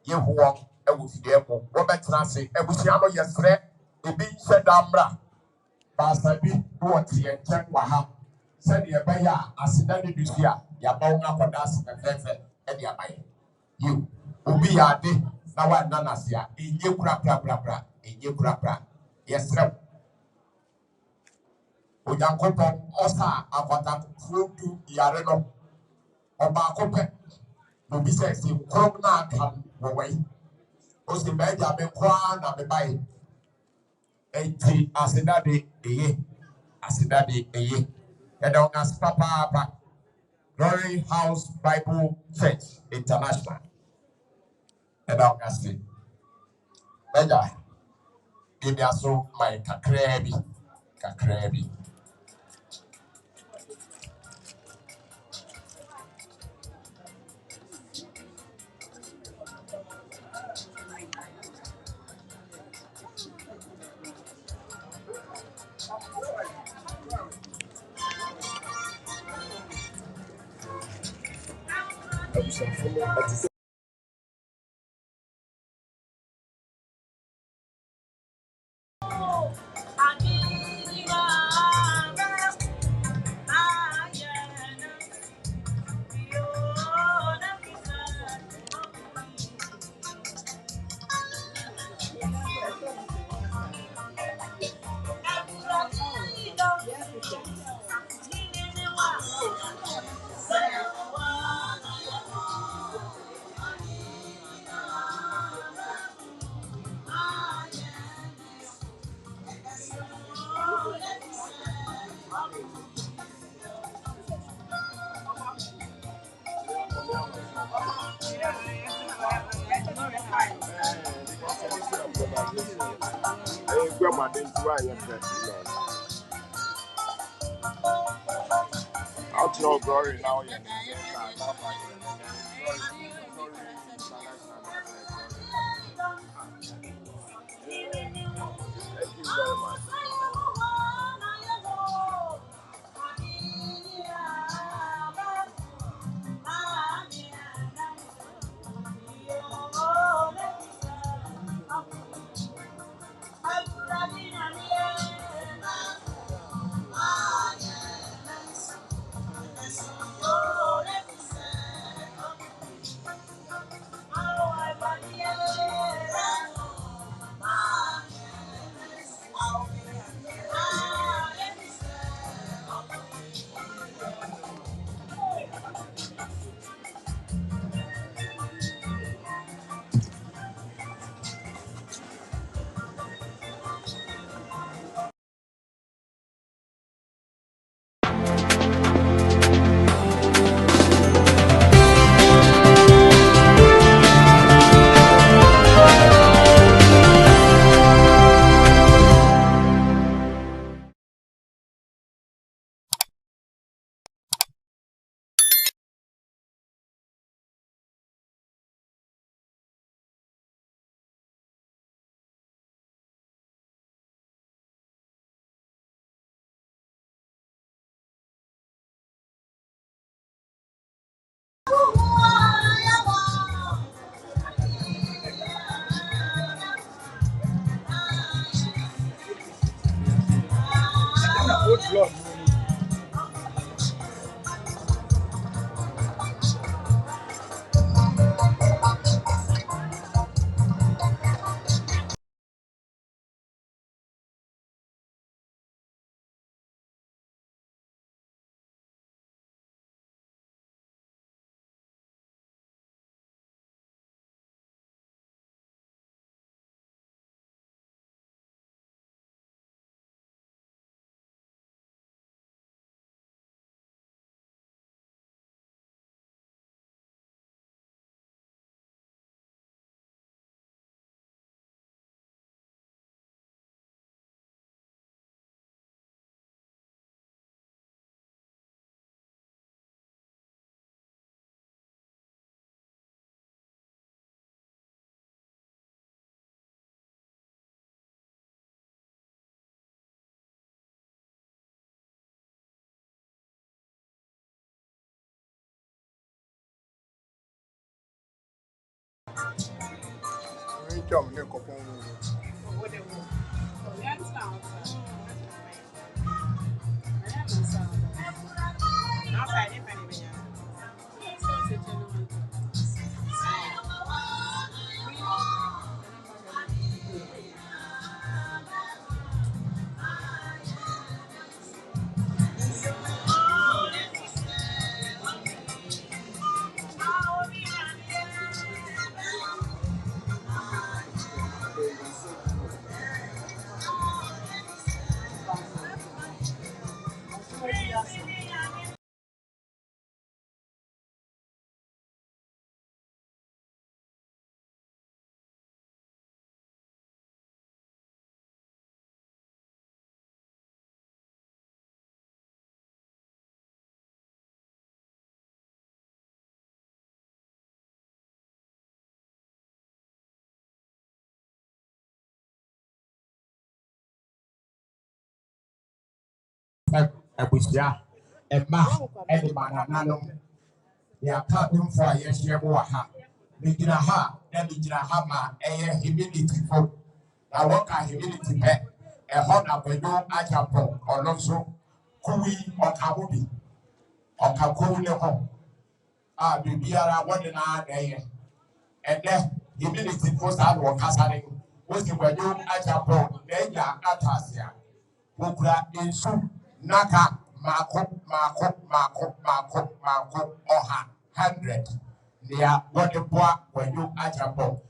you who want a Wufidiamo, Robert Nasi, Ebusiano, yesterday, a being said Ambra, Basabi, Duati, and Chen Waha, said your Baya, as in the Busia, Yabonga for Das and Fefe, and Yamai. You, Ubi Yadi, Nawa Nanasia, in you crap, in you crap, yes, sir. Uyankopon, Osa, Avata, Frutu, Yareno. Oba kope no bi say si krom na kan wo wai o si be ja be kwa na be bai enti asidade eye e da on papa Glory House Bible Church International e da on asi beja bi aso mai kakra bi out no glory now. Jom ne kopon. Abusia Emma Eddie Mananano the Akuapem for a year ha. Begin ha, then begin ha ma a humility folk. I work a humility pet, a hot Kwadwo Akyeampong or Lonso, Kui or Kabubi or Kakune home. Ah, Bibiara, what an hour, and then humility first out or Casaling was the Kwadwo Akyeampong, then ya Atasia. Bukra insu naka mako oha 100 near what the boy when you Akyeampong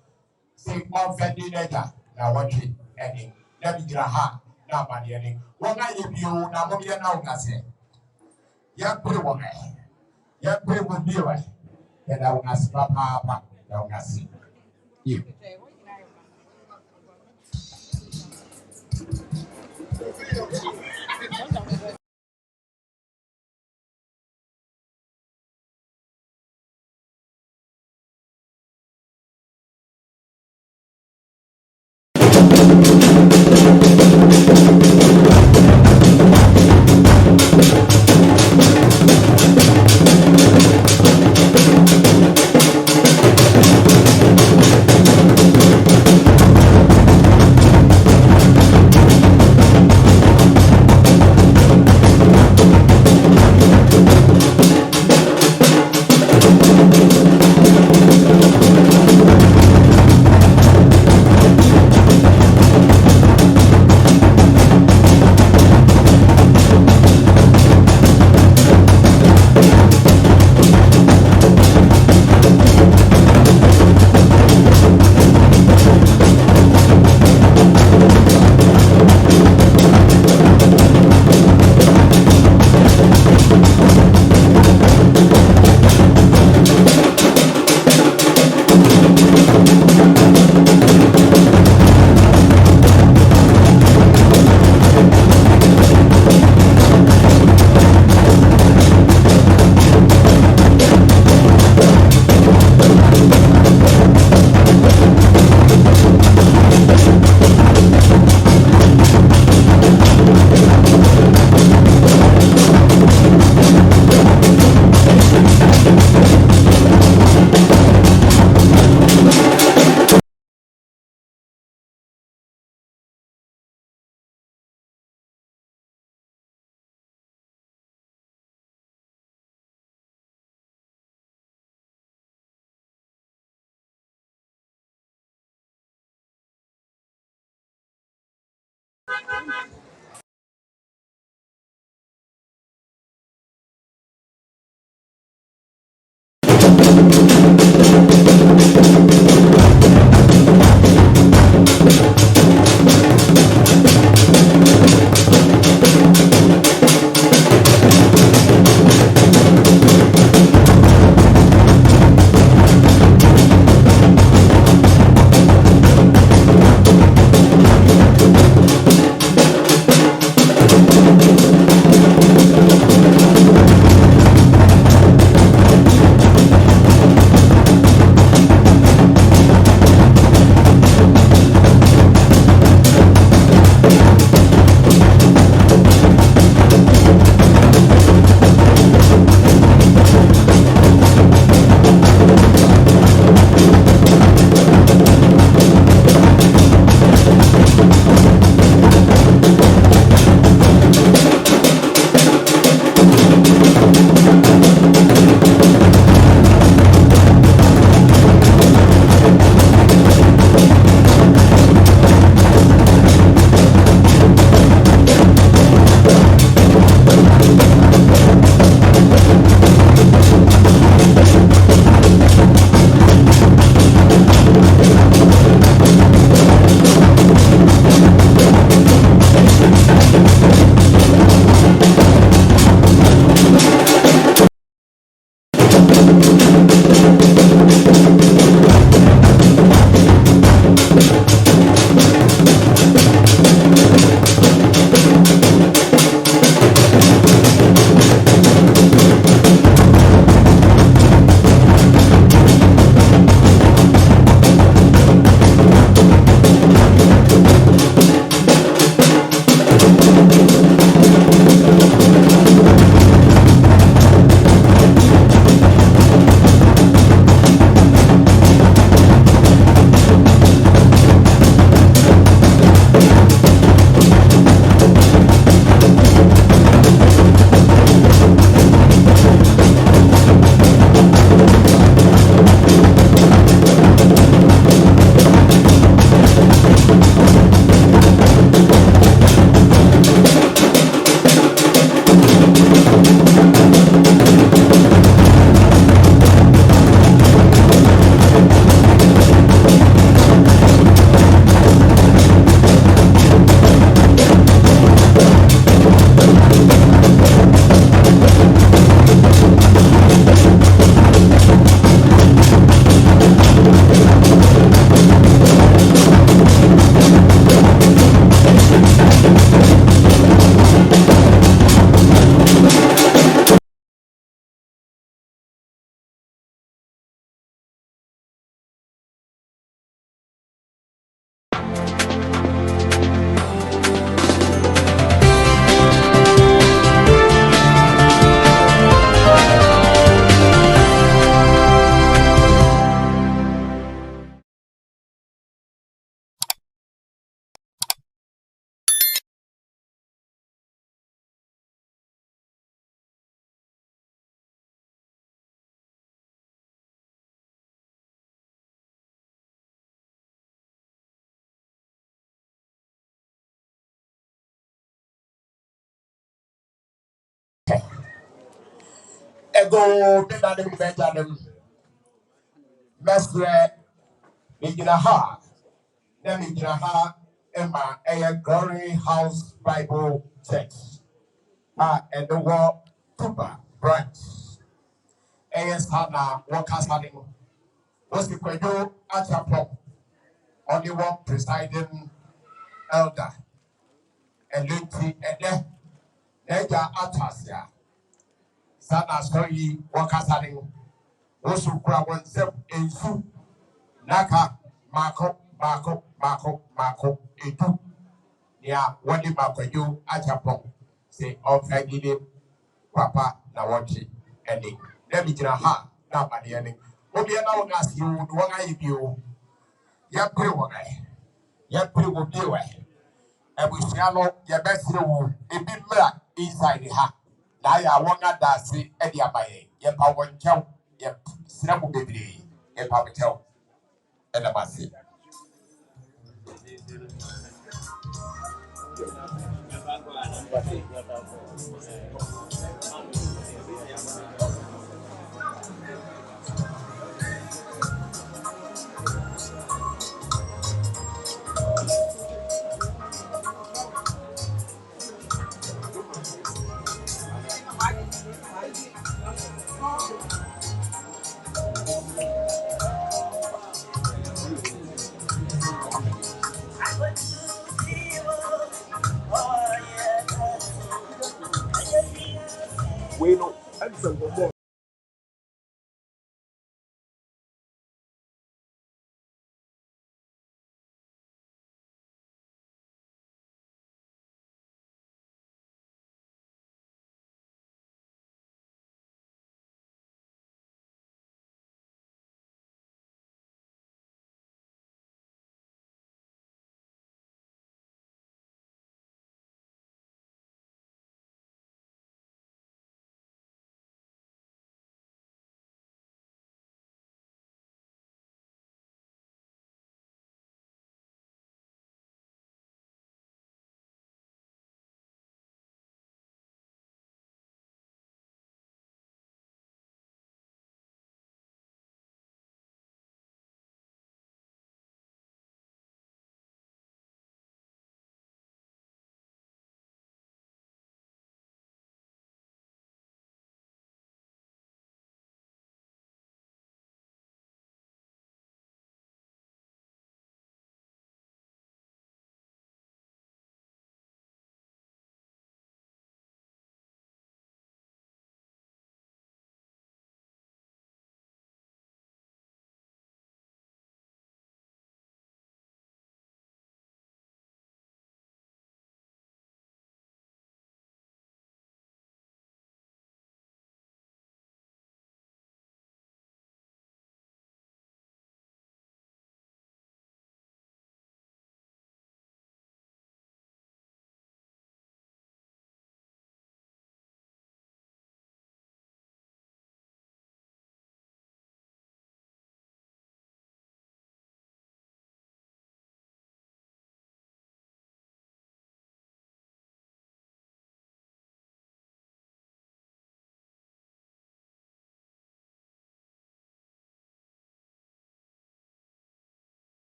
say offending nega na watching any let me get a ha na maniani one I if you na mobia na ungase ya put one ya put one be right and I will ask papa na ungase you ego Benadim Benjamin Mestre Niginaha Nemiginaha Emma a Glory House Bible Church and the war Tuba branch AS Hana Workers Having was the Kwadwo Akyeampong only one presiding elder and Lunti and Neja Atasia Sana Story Workers Having also grab one step in soup Naka Mako edu Nia wadi Kwadwo Akyeampong say of Fagide Papa na watchi ending. Let me get a ha now by the ending. Obi na won ask you one eye you ya pray one eye. Ya pray will be away. And we shall know your best rule a bit mera inside the ha. Now ya won't that see Eddie Abaye. Ya power chow, ya snap baby, ya power chow, and a massive. We know.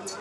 Hey,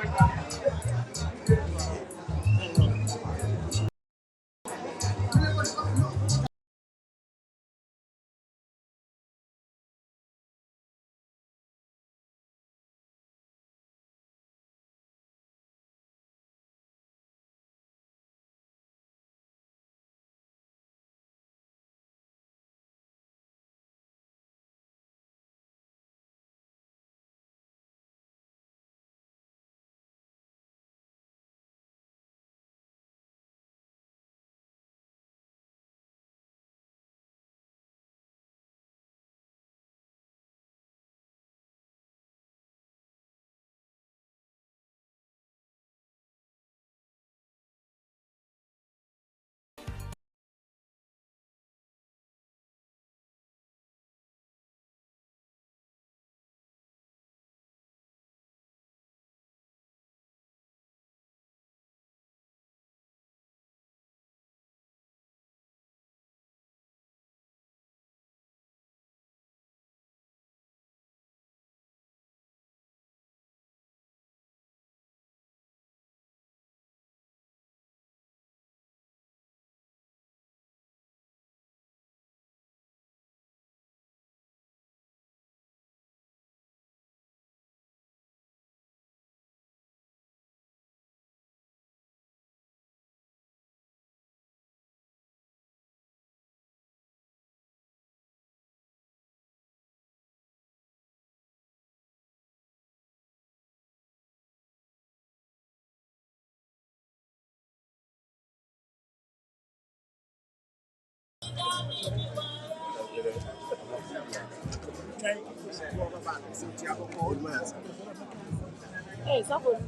someone.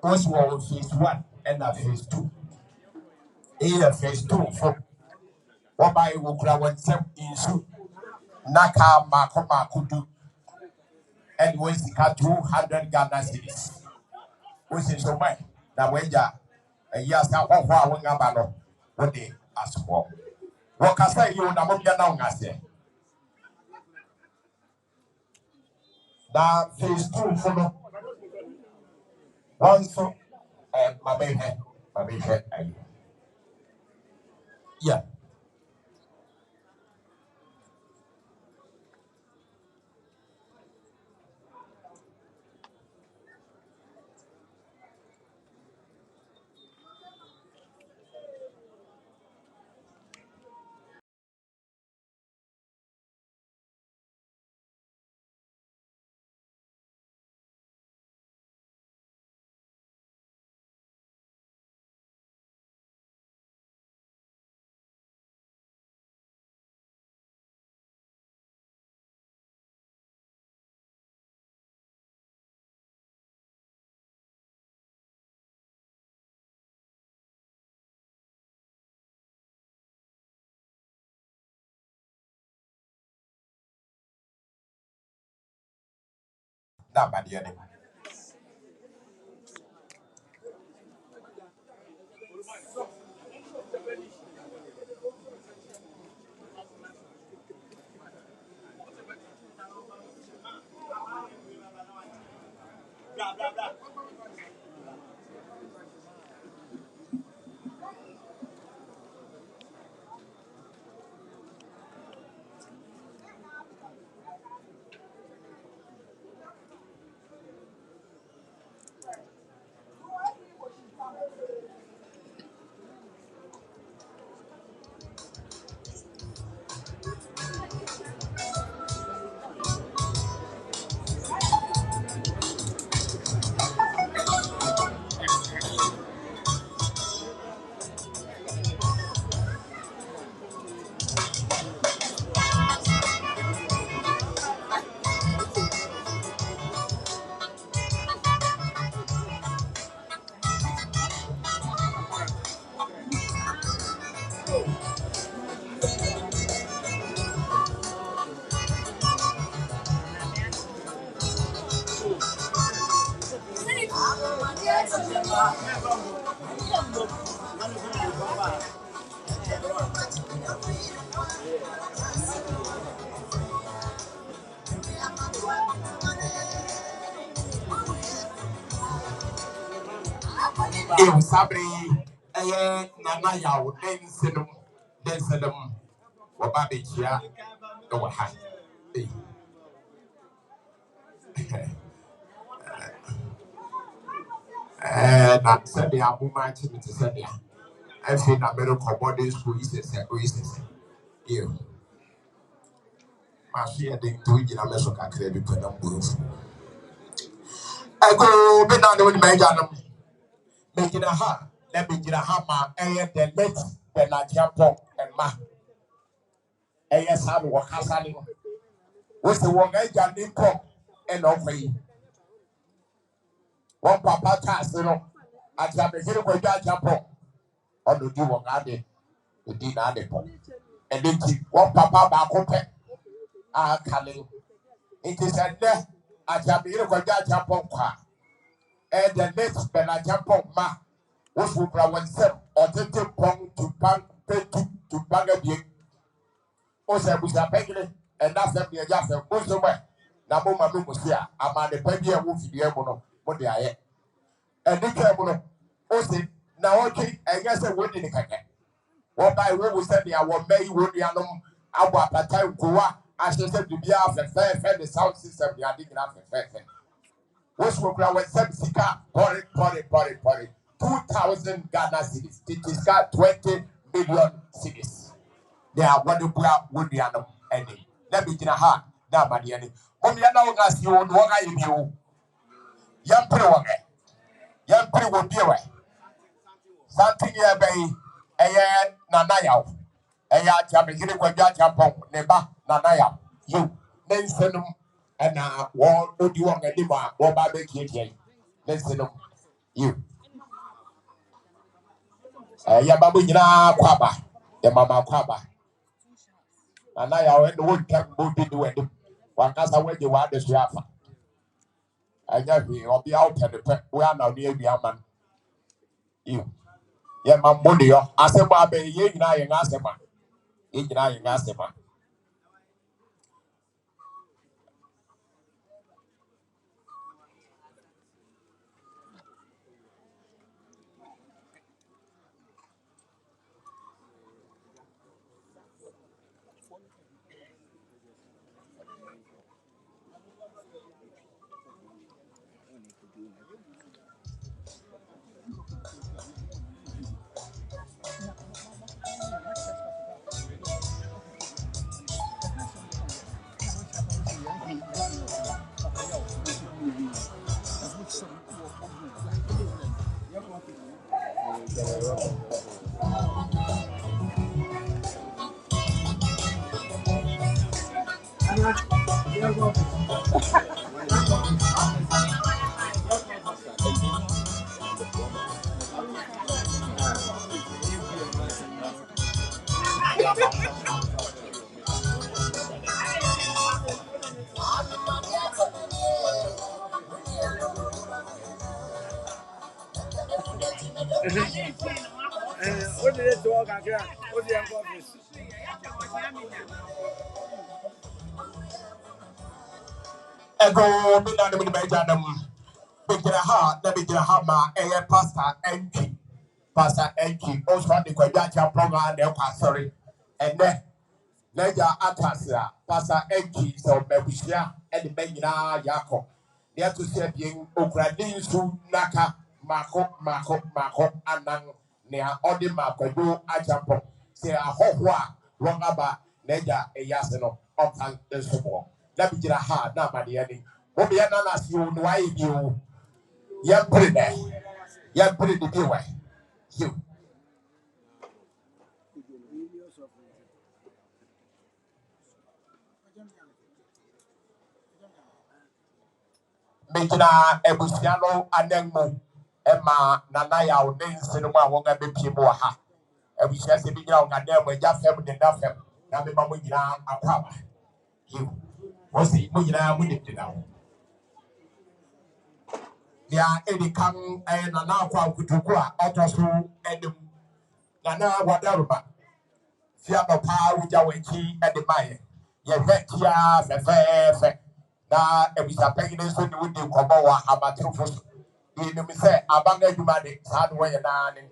Oswald phase 1 and phase 2. Here phase 2 for what by Wukra one sem in su Naka Makoma Kudu and was 200 Ghana cities. Which is so much. Now when ya a year now what Wangabano what they ask for. What can say you Namobia now say? Now phase 2 follow one so my baby, yeah. That bad yeah. You sabri nana yaw densenum wababe chia no ha na sɛde aboma akyi me te sɛde afei na mere kɔbɔde school yi sɛsɛ you ma so yɛ den to gyina me so kakra bi pɛ na mburufu ɛgo bi na ne woni ma gya no me gyina ha na me gyina ha ma ɛyɛ the late Akyeampong and ma ɛyɛ saa no wɔ kasa ne no wo se wɔn agya ne kɔ ɛna ɔkɔ yi wɔn papa taase no Akyeamehene Kwadwo Akyeampong ɔno di wɔn ade odi na ade pɔ ɛne ti wɔn papa baako pɛ a kale nti sɛ nnɛ Akyeamehene Kwadwo Akyeampong kɔ a the next Akyeampong ma wosu kura wɔn nsɛm ɔtete pɔn tupan abie ɔsɛ abusa pɛgiri ɛna fɛm deɛ ɛgya fɛm ɔsɛ mɛ na mo ma mo si a ama ne pɛ bi a ɛwɔ fidie mu no mo de ayɛ ɛne twɛ mu no ɔsɛ na ɔtwe ɛnyɛ sɛ wɔdi ne kɛkɛ wɔba yi wɔwɔ sɛ deɛ wɔn mɛ yi wɔn nuanom abɔ apata nkowa ahyɛ sɛ biribiara fɛfɛɛfɛ de sound system de ade nyinaa fɛfɛɛfɛ wosu kura wɔn nsɛm sika pɔre 2,000 Ghana cedis it is got 20 million cedis they are what the poor would be an ending let me get a heart that by the end when you know as you would walk in you young pretty will be away something here by a year nanaya a year Akyeamehene Kwadwo Akyeampong neba nanaya you then send them and what would you want a lima or barbecue then send them you ya babu nyina kwaba ya mama kwaba ana ya we no wonta bobi de wedim wakasa weje wa de so afa anya hwe obi out de pe we ana no awia man you ya mambo de yo asema be ye nyina ye ngasema ye nyina ye ngasema What did it talk? What the office? ego bi na de me gya nam be gira ha na be gira ha ma pastor enki also the Kwadwo Akyeampong and the sorry and then Naja Atasia, Pastor Enki, so Babushia, and the Benina Yako. They have to say being Ukrainian to Naka, Mako, Anang, near Odima, Kwadwo Akyeampong. Say a Hohua, Rongaba, Naja, a Yasino, Optan, the Sumo. Let me get a hard now, my dear. What be ananas you, why you? Young put it there. Young put it the way. You. Mejina ebusiano anenmu ema nanaya odense no ma wonga bepie mo ha ebusia se bigina onga mo ja fem de da fem na me ma mo nyina akwaba you wosi mo nyina mo de tida ho ya edikan na na akwa kutuku a otoso edem na na wadaruba fia no pa wuja wenchi edemaye ye vetia fe na ebisa pegide so ni wudi kobo wa abatrofo in me say abanga dumade sad way nane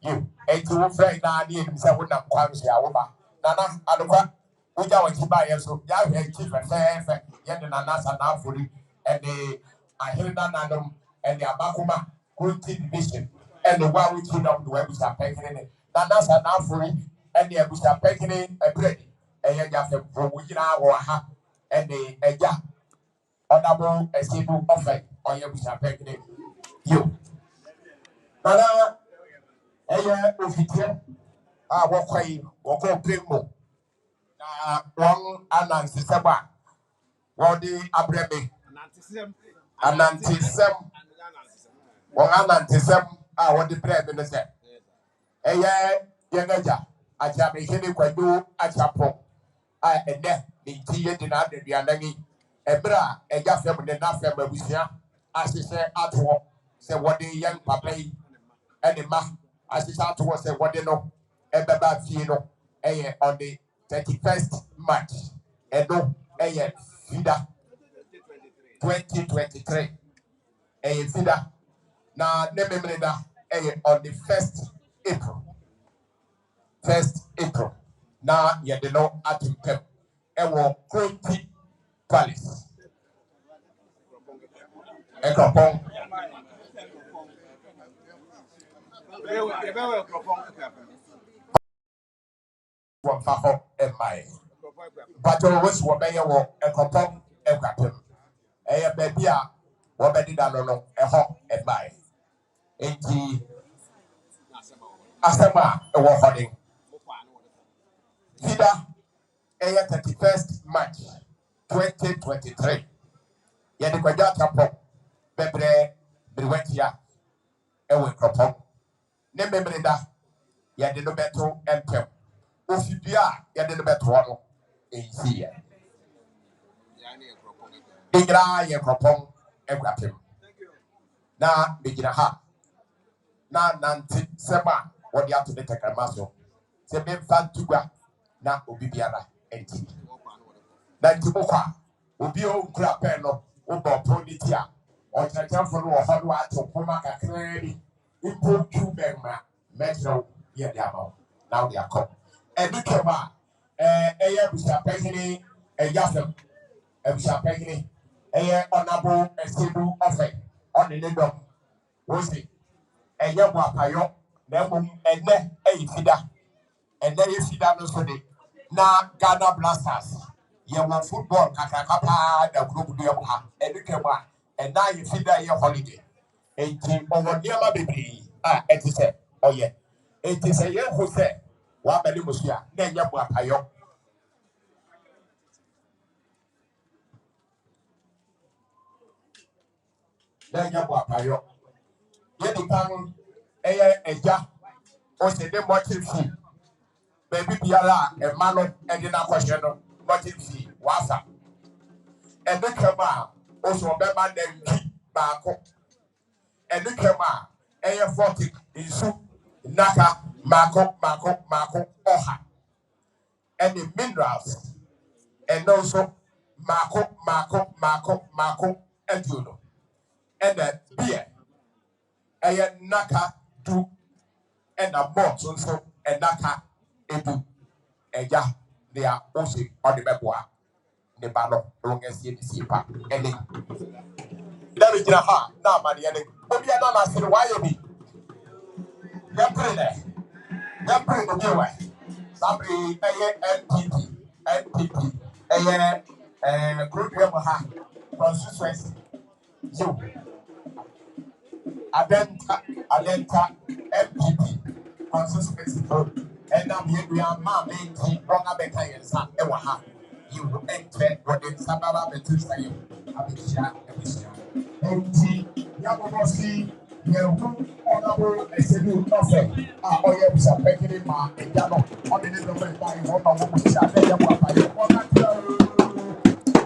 you enti wo frɛ na ne nim sɛ wo nam kwan so a wo ba nana adokwa woja wo ti ba yɛ so ya hwɛ ti fɛfɛɛfɛ yɛ de nana sa na afori ɛde ahene na nanom ɛde abakoma Kronti division ɛde wa wo ti dɔm de wa bi sa pɛkene ne nana sa na afori ɛde abusa pɛkene ɛbrɛ ɛyɛ ja fɛ pro wo gyina wɔ ha ɛde ɛgya ɔdabo ɛsebu ɔfɛ ɔyɛ abusa pɛkene yo nana ɛyɛ ofitie a wɔkɔyi wɔkɔ premo na wɔn anansesɛm a wɔde abrɛ me anantesɛm wɔn anantesɛm a wɔde brɛ me no sɛ ɛyɛ yɛn agya Akyeamehene Kwadwo Akyeampong a ɛnɛ ne nti yɛdi n'adaduanan yi ɛberɛ a ɛgya fam ne n'afam abusua ahyehyɛ atoɔ sɛ wɔde yɛn papa yi ɛne ma ahyehyɛ atoɔ sɛ wɔde no ɛbɛba fie no ɛyɛ on the 31st March ɛno ɛyɛ fida 2023 ɛyɛ fida na ne memere da ɛyɛ on the 1st April na yɛde no atempɛm ɛwɔ Kronti Palace Akuapem wɔmfa hɔ mmae but wɔsi wɔbɛyɛ wɔ Akuapem Akuapem ɛyɛ baabi a wɔbɛdeda no ɛhɔ mmae enti asɛm a ɛwɔ hɔ ne fida ɛyɛ 31st March 2023 yɛde Kwadwo Akyeampong bɛbrɛ biriwatia ɛwɔ Akuapem ne memere da yɛde no bɛto mpɛm ofidua a yɛde no bɛto hɔ no ɛnsi yɛ ɛnyinaa yɛ Akuapem Akuapem na bɛgyina ha na nante sɛm a wɔde ato ne tɛkrɛma so sɛ memfa ntugua na obi biara ɛnti na nti mokɔ a obi a ɔnkura pɛn no wobɔ ɔpon ne ti a ɔkyerɛkyerɛfo no wɔ hɔ no ato poma kakraa bi mpo twu bɛnma mɛkyerɛ wo yɛde ama wo na wode akɔ ɛne twam a ɛyɛ abusuapɛhene ɛgya fam abusuapɛhene ɛyɛ ɔnabo ɛsebu ɔfɛ ɔne ne dɔm wo se ɛyɛ boapayɔ na mmom ɛnɛ ɛyɛ fida ɛnɛ yɛ fida no so de na Ghana Blasters yɛwɔ football kakraka paa da kurom do yɛm ha ɛne twam a ɛna yɛ fida yɛ holiday enti ɔwɔ nneɛma bebree a ɛte sɛ ɔyɛ enti sɛ yɛho sɛ wabɛne mu so a na ɛnyɛ boapayɔ na ɛnyɛ boapayɔ yɛde kan ɛyɛ ɛgya ɔsɛ ne mmɔkye fii baabi biara a ɛma no ɛde no akɔhyɛ no mmɔkye fii wasa ɛne twam a ɔsɛ ɔbɛma nantwi baako ɛne twam a ɛyɛ 40 nsu naka maako ɔha ɛne minerals ɛno nso maako aduonu ɛna beer ɛyɛ naka du ɛna malt nso ɛnaka edu ɛgya nea ɔsi ɔde bɛboa ne ba no wɔn ɛsie ne sie pa ɛne dɛbi gyina ha na amadeɛ ne obi a nana ase no wayɛ bi yɛpere no bi wɛ sabere ɛyɛ NPP ɛyɛ kurodua mu ha constituency yo adenta MPP constituency for ɛnam yɛ nua maame nti wɔn abɛka yɛn nsa ɛwɔ ha yiwu ɛntɛ wɔde nsa baba abɛto nsa yɛ abɛhyia nti yabɔbɔ si yɛhu ɔnabo ɛsɛbi ɔfɛ a ɔyɛ abusapɛkiri ma ɛgya no ɔde ne dɔbɔ ɛba yi wɔn ma wɔn mo hyia ɛyɛ mo apayɛ wɔn atɛ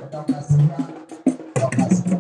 ɛdam aseya ɔkasi.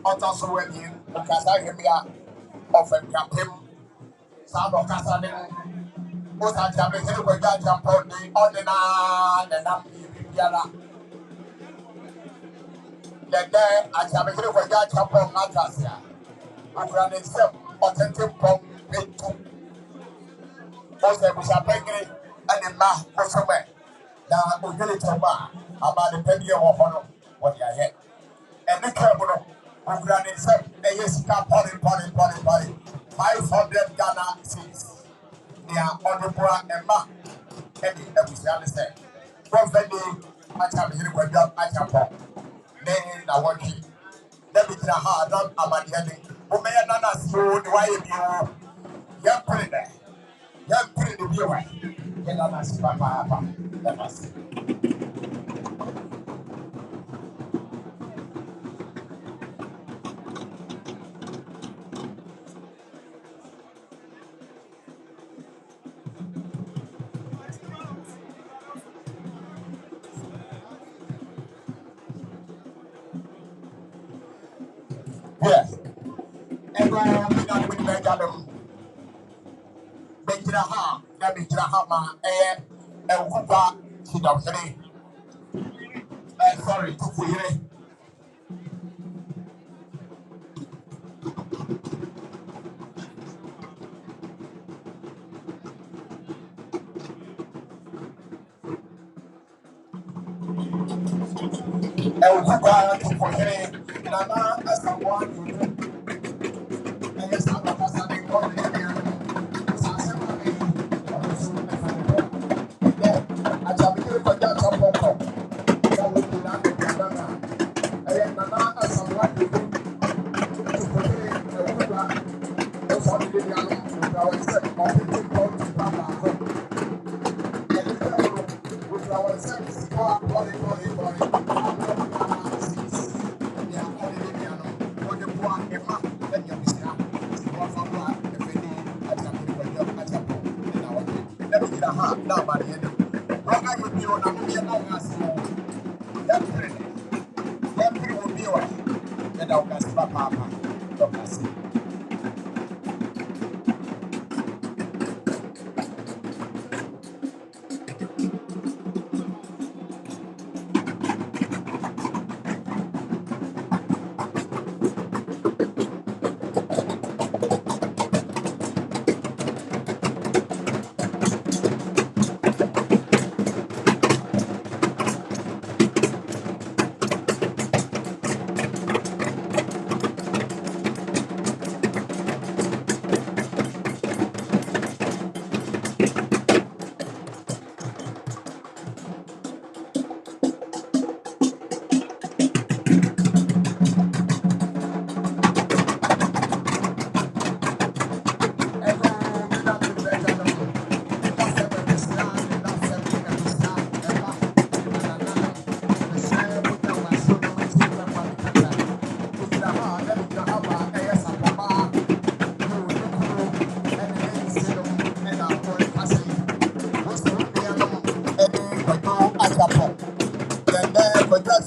Also, when you Akyeamehene of Akuapem, South of Casadena, both Akyeamehene were Akyeampong, the ordinary, and Nambiara. The day Akyeamehene were Akyeampong, Natasia, Akran itself, authentic Pong, Pitu, both the Bishapengri, and the Ma, for somewhere. Now, we're going to talk about the penny of honor, what you are here. And the Kerbono, who ran itself, a yes, party, 500 Ghana cedis. They are on the poor and ma, and we understand. Prophet, Akyeamehene were Akyeampong. Then I want you. Let me tell her, not about the ending. Who may not so the way you put it there. Yes. Everyone we got with them. Benjiraha, Nabijahama, and Kuba, Sidamsene. Sorry, Tukuye. And Kuba, Tukuye, Nana, as someone, and yes, I'm a person in Korea. I shall be here for that support. That would be not the Nana. I am Nana, as someone who to prepare a Kuba, or something in the other, I was set on the people to Papa. With our service,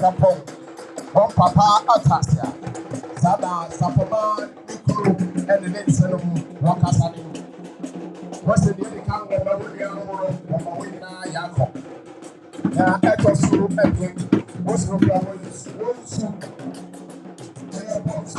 Akyeampong, one papa Atasia, Sada, Sapoma, Niku, and the next of Wakasani. What's the daily count of the Wina Yako? Now, Echo Soup, and what's the problem? One soup, box,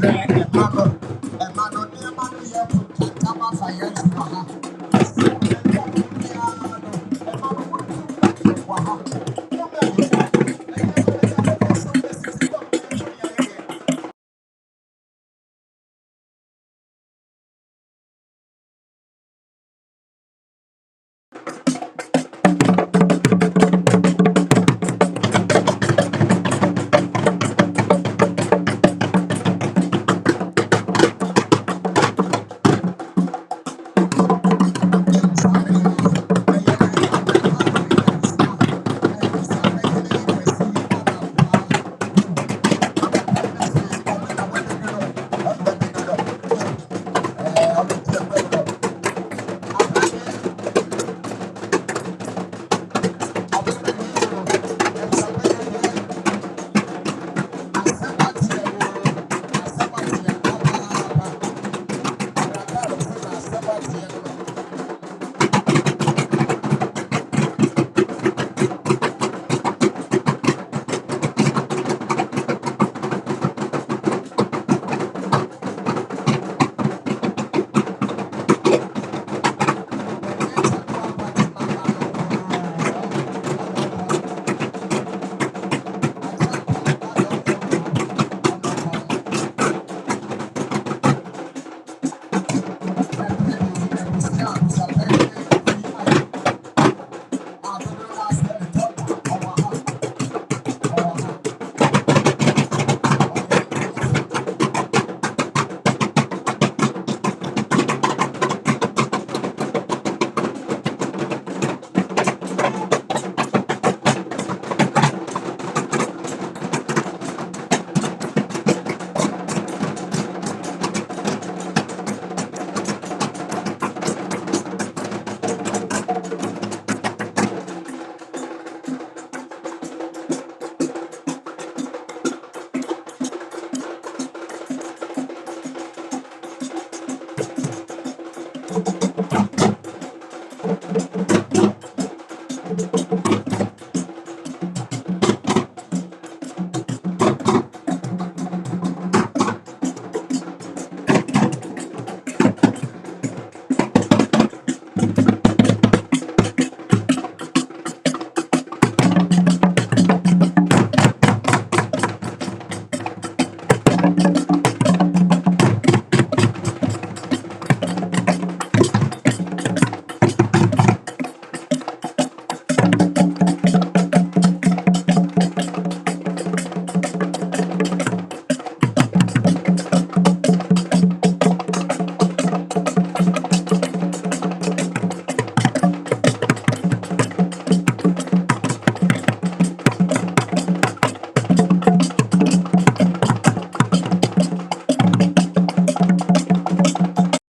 Akyeamehene,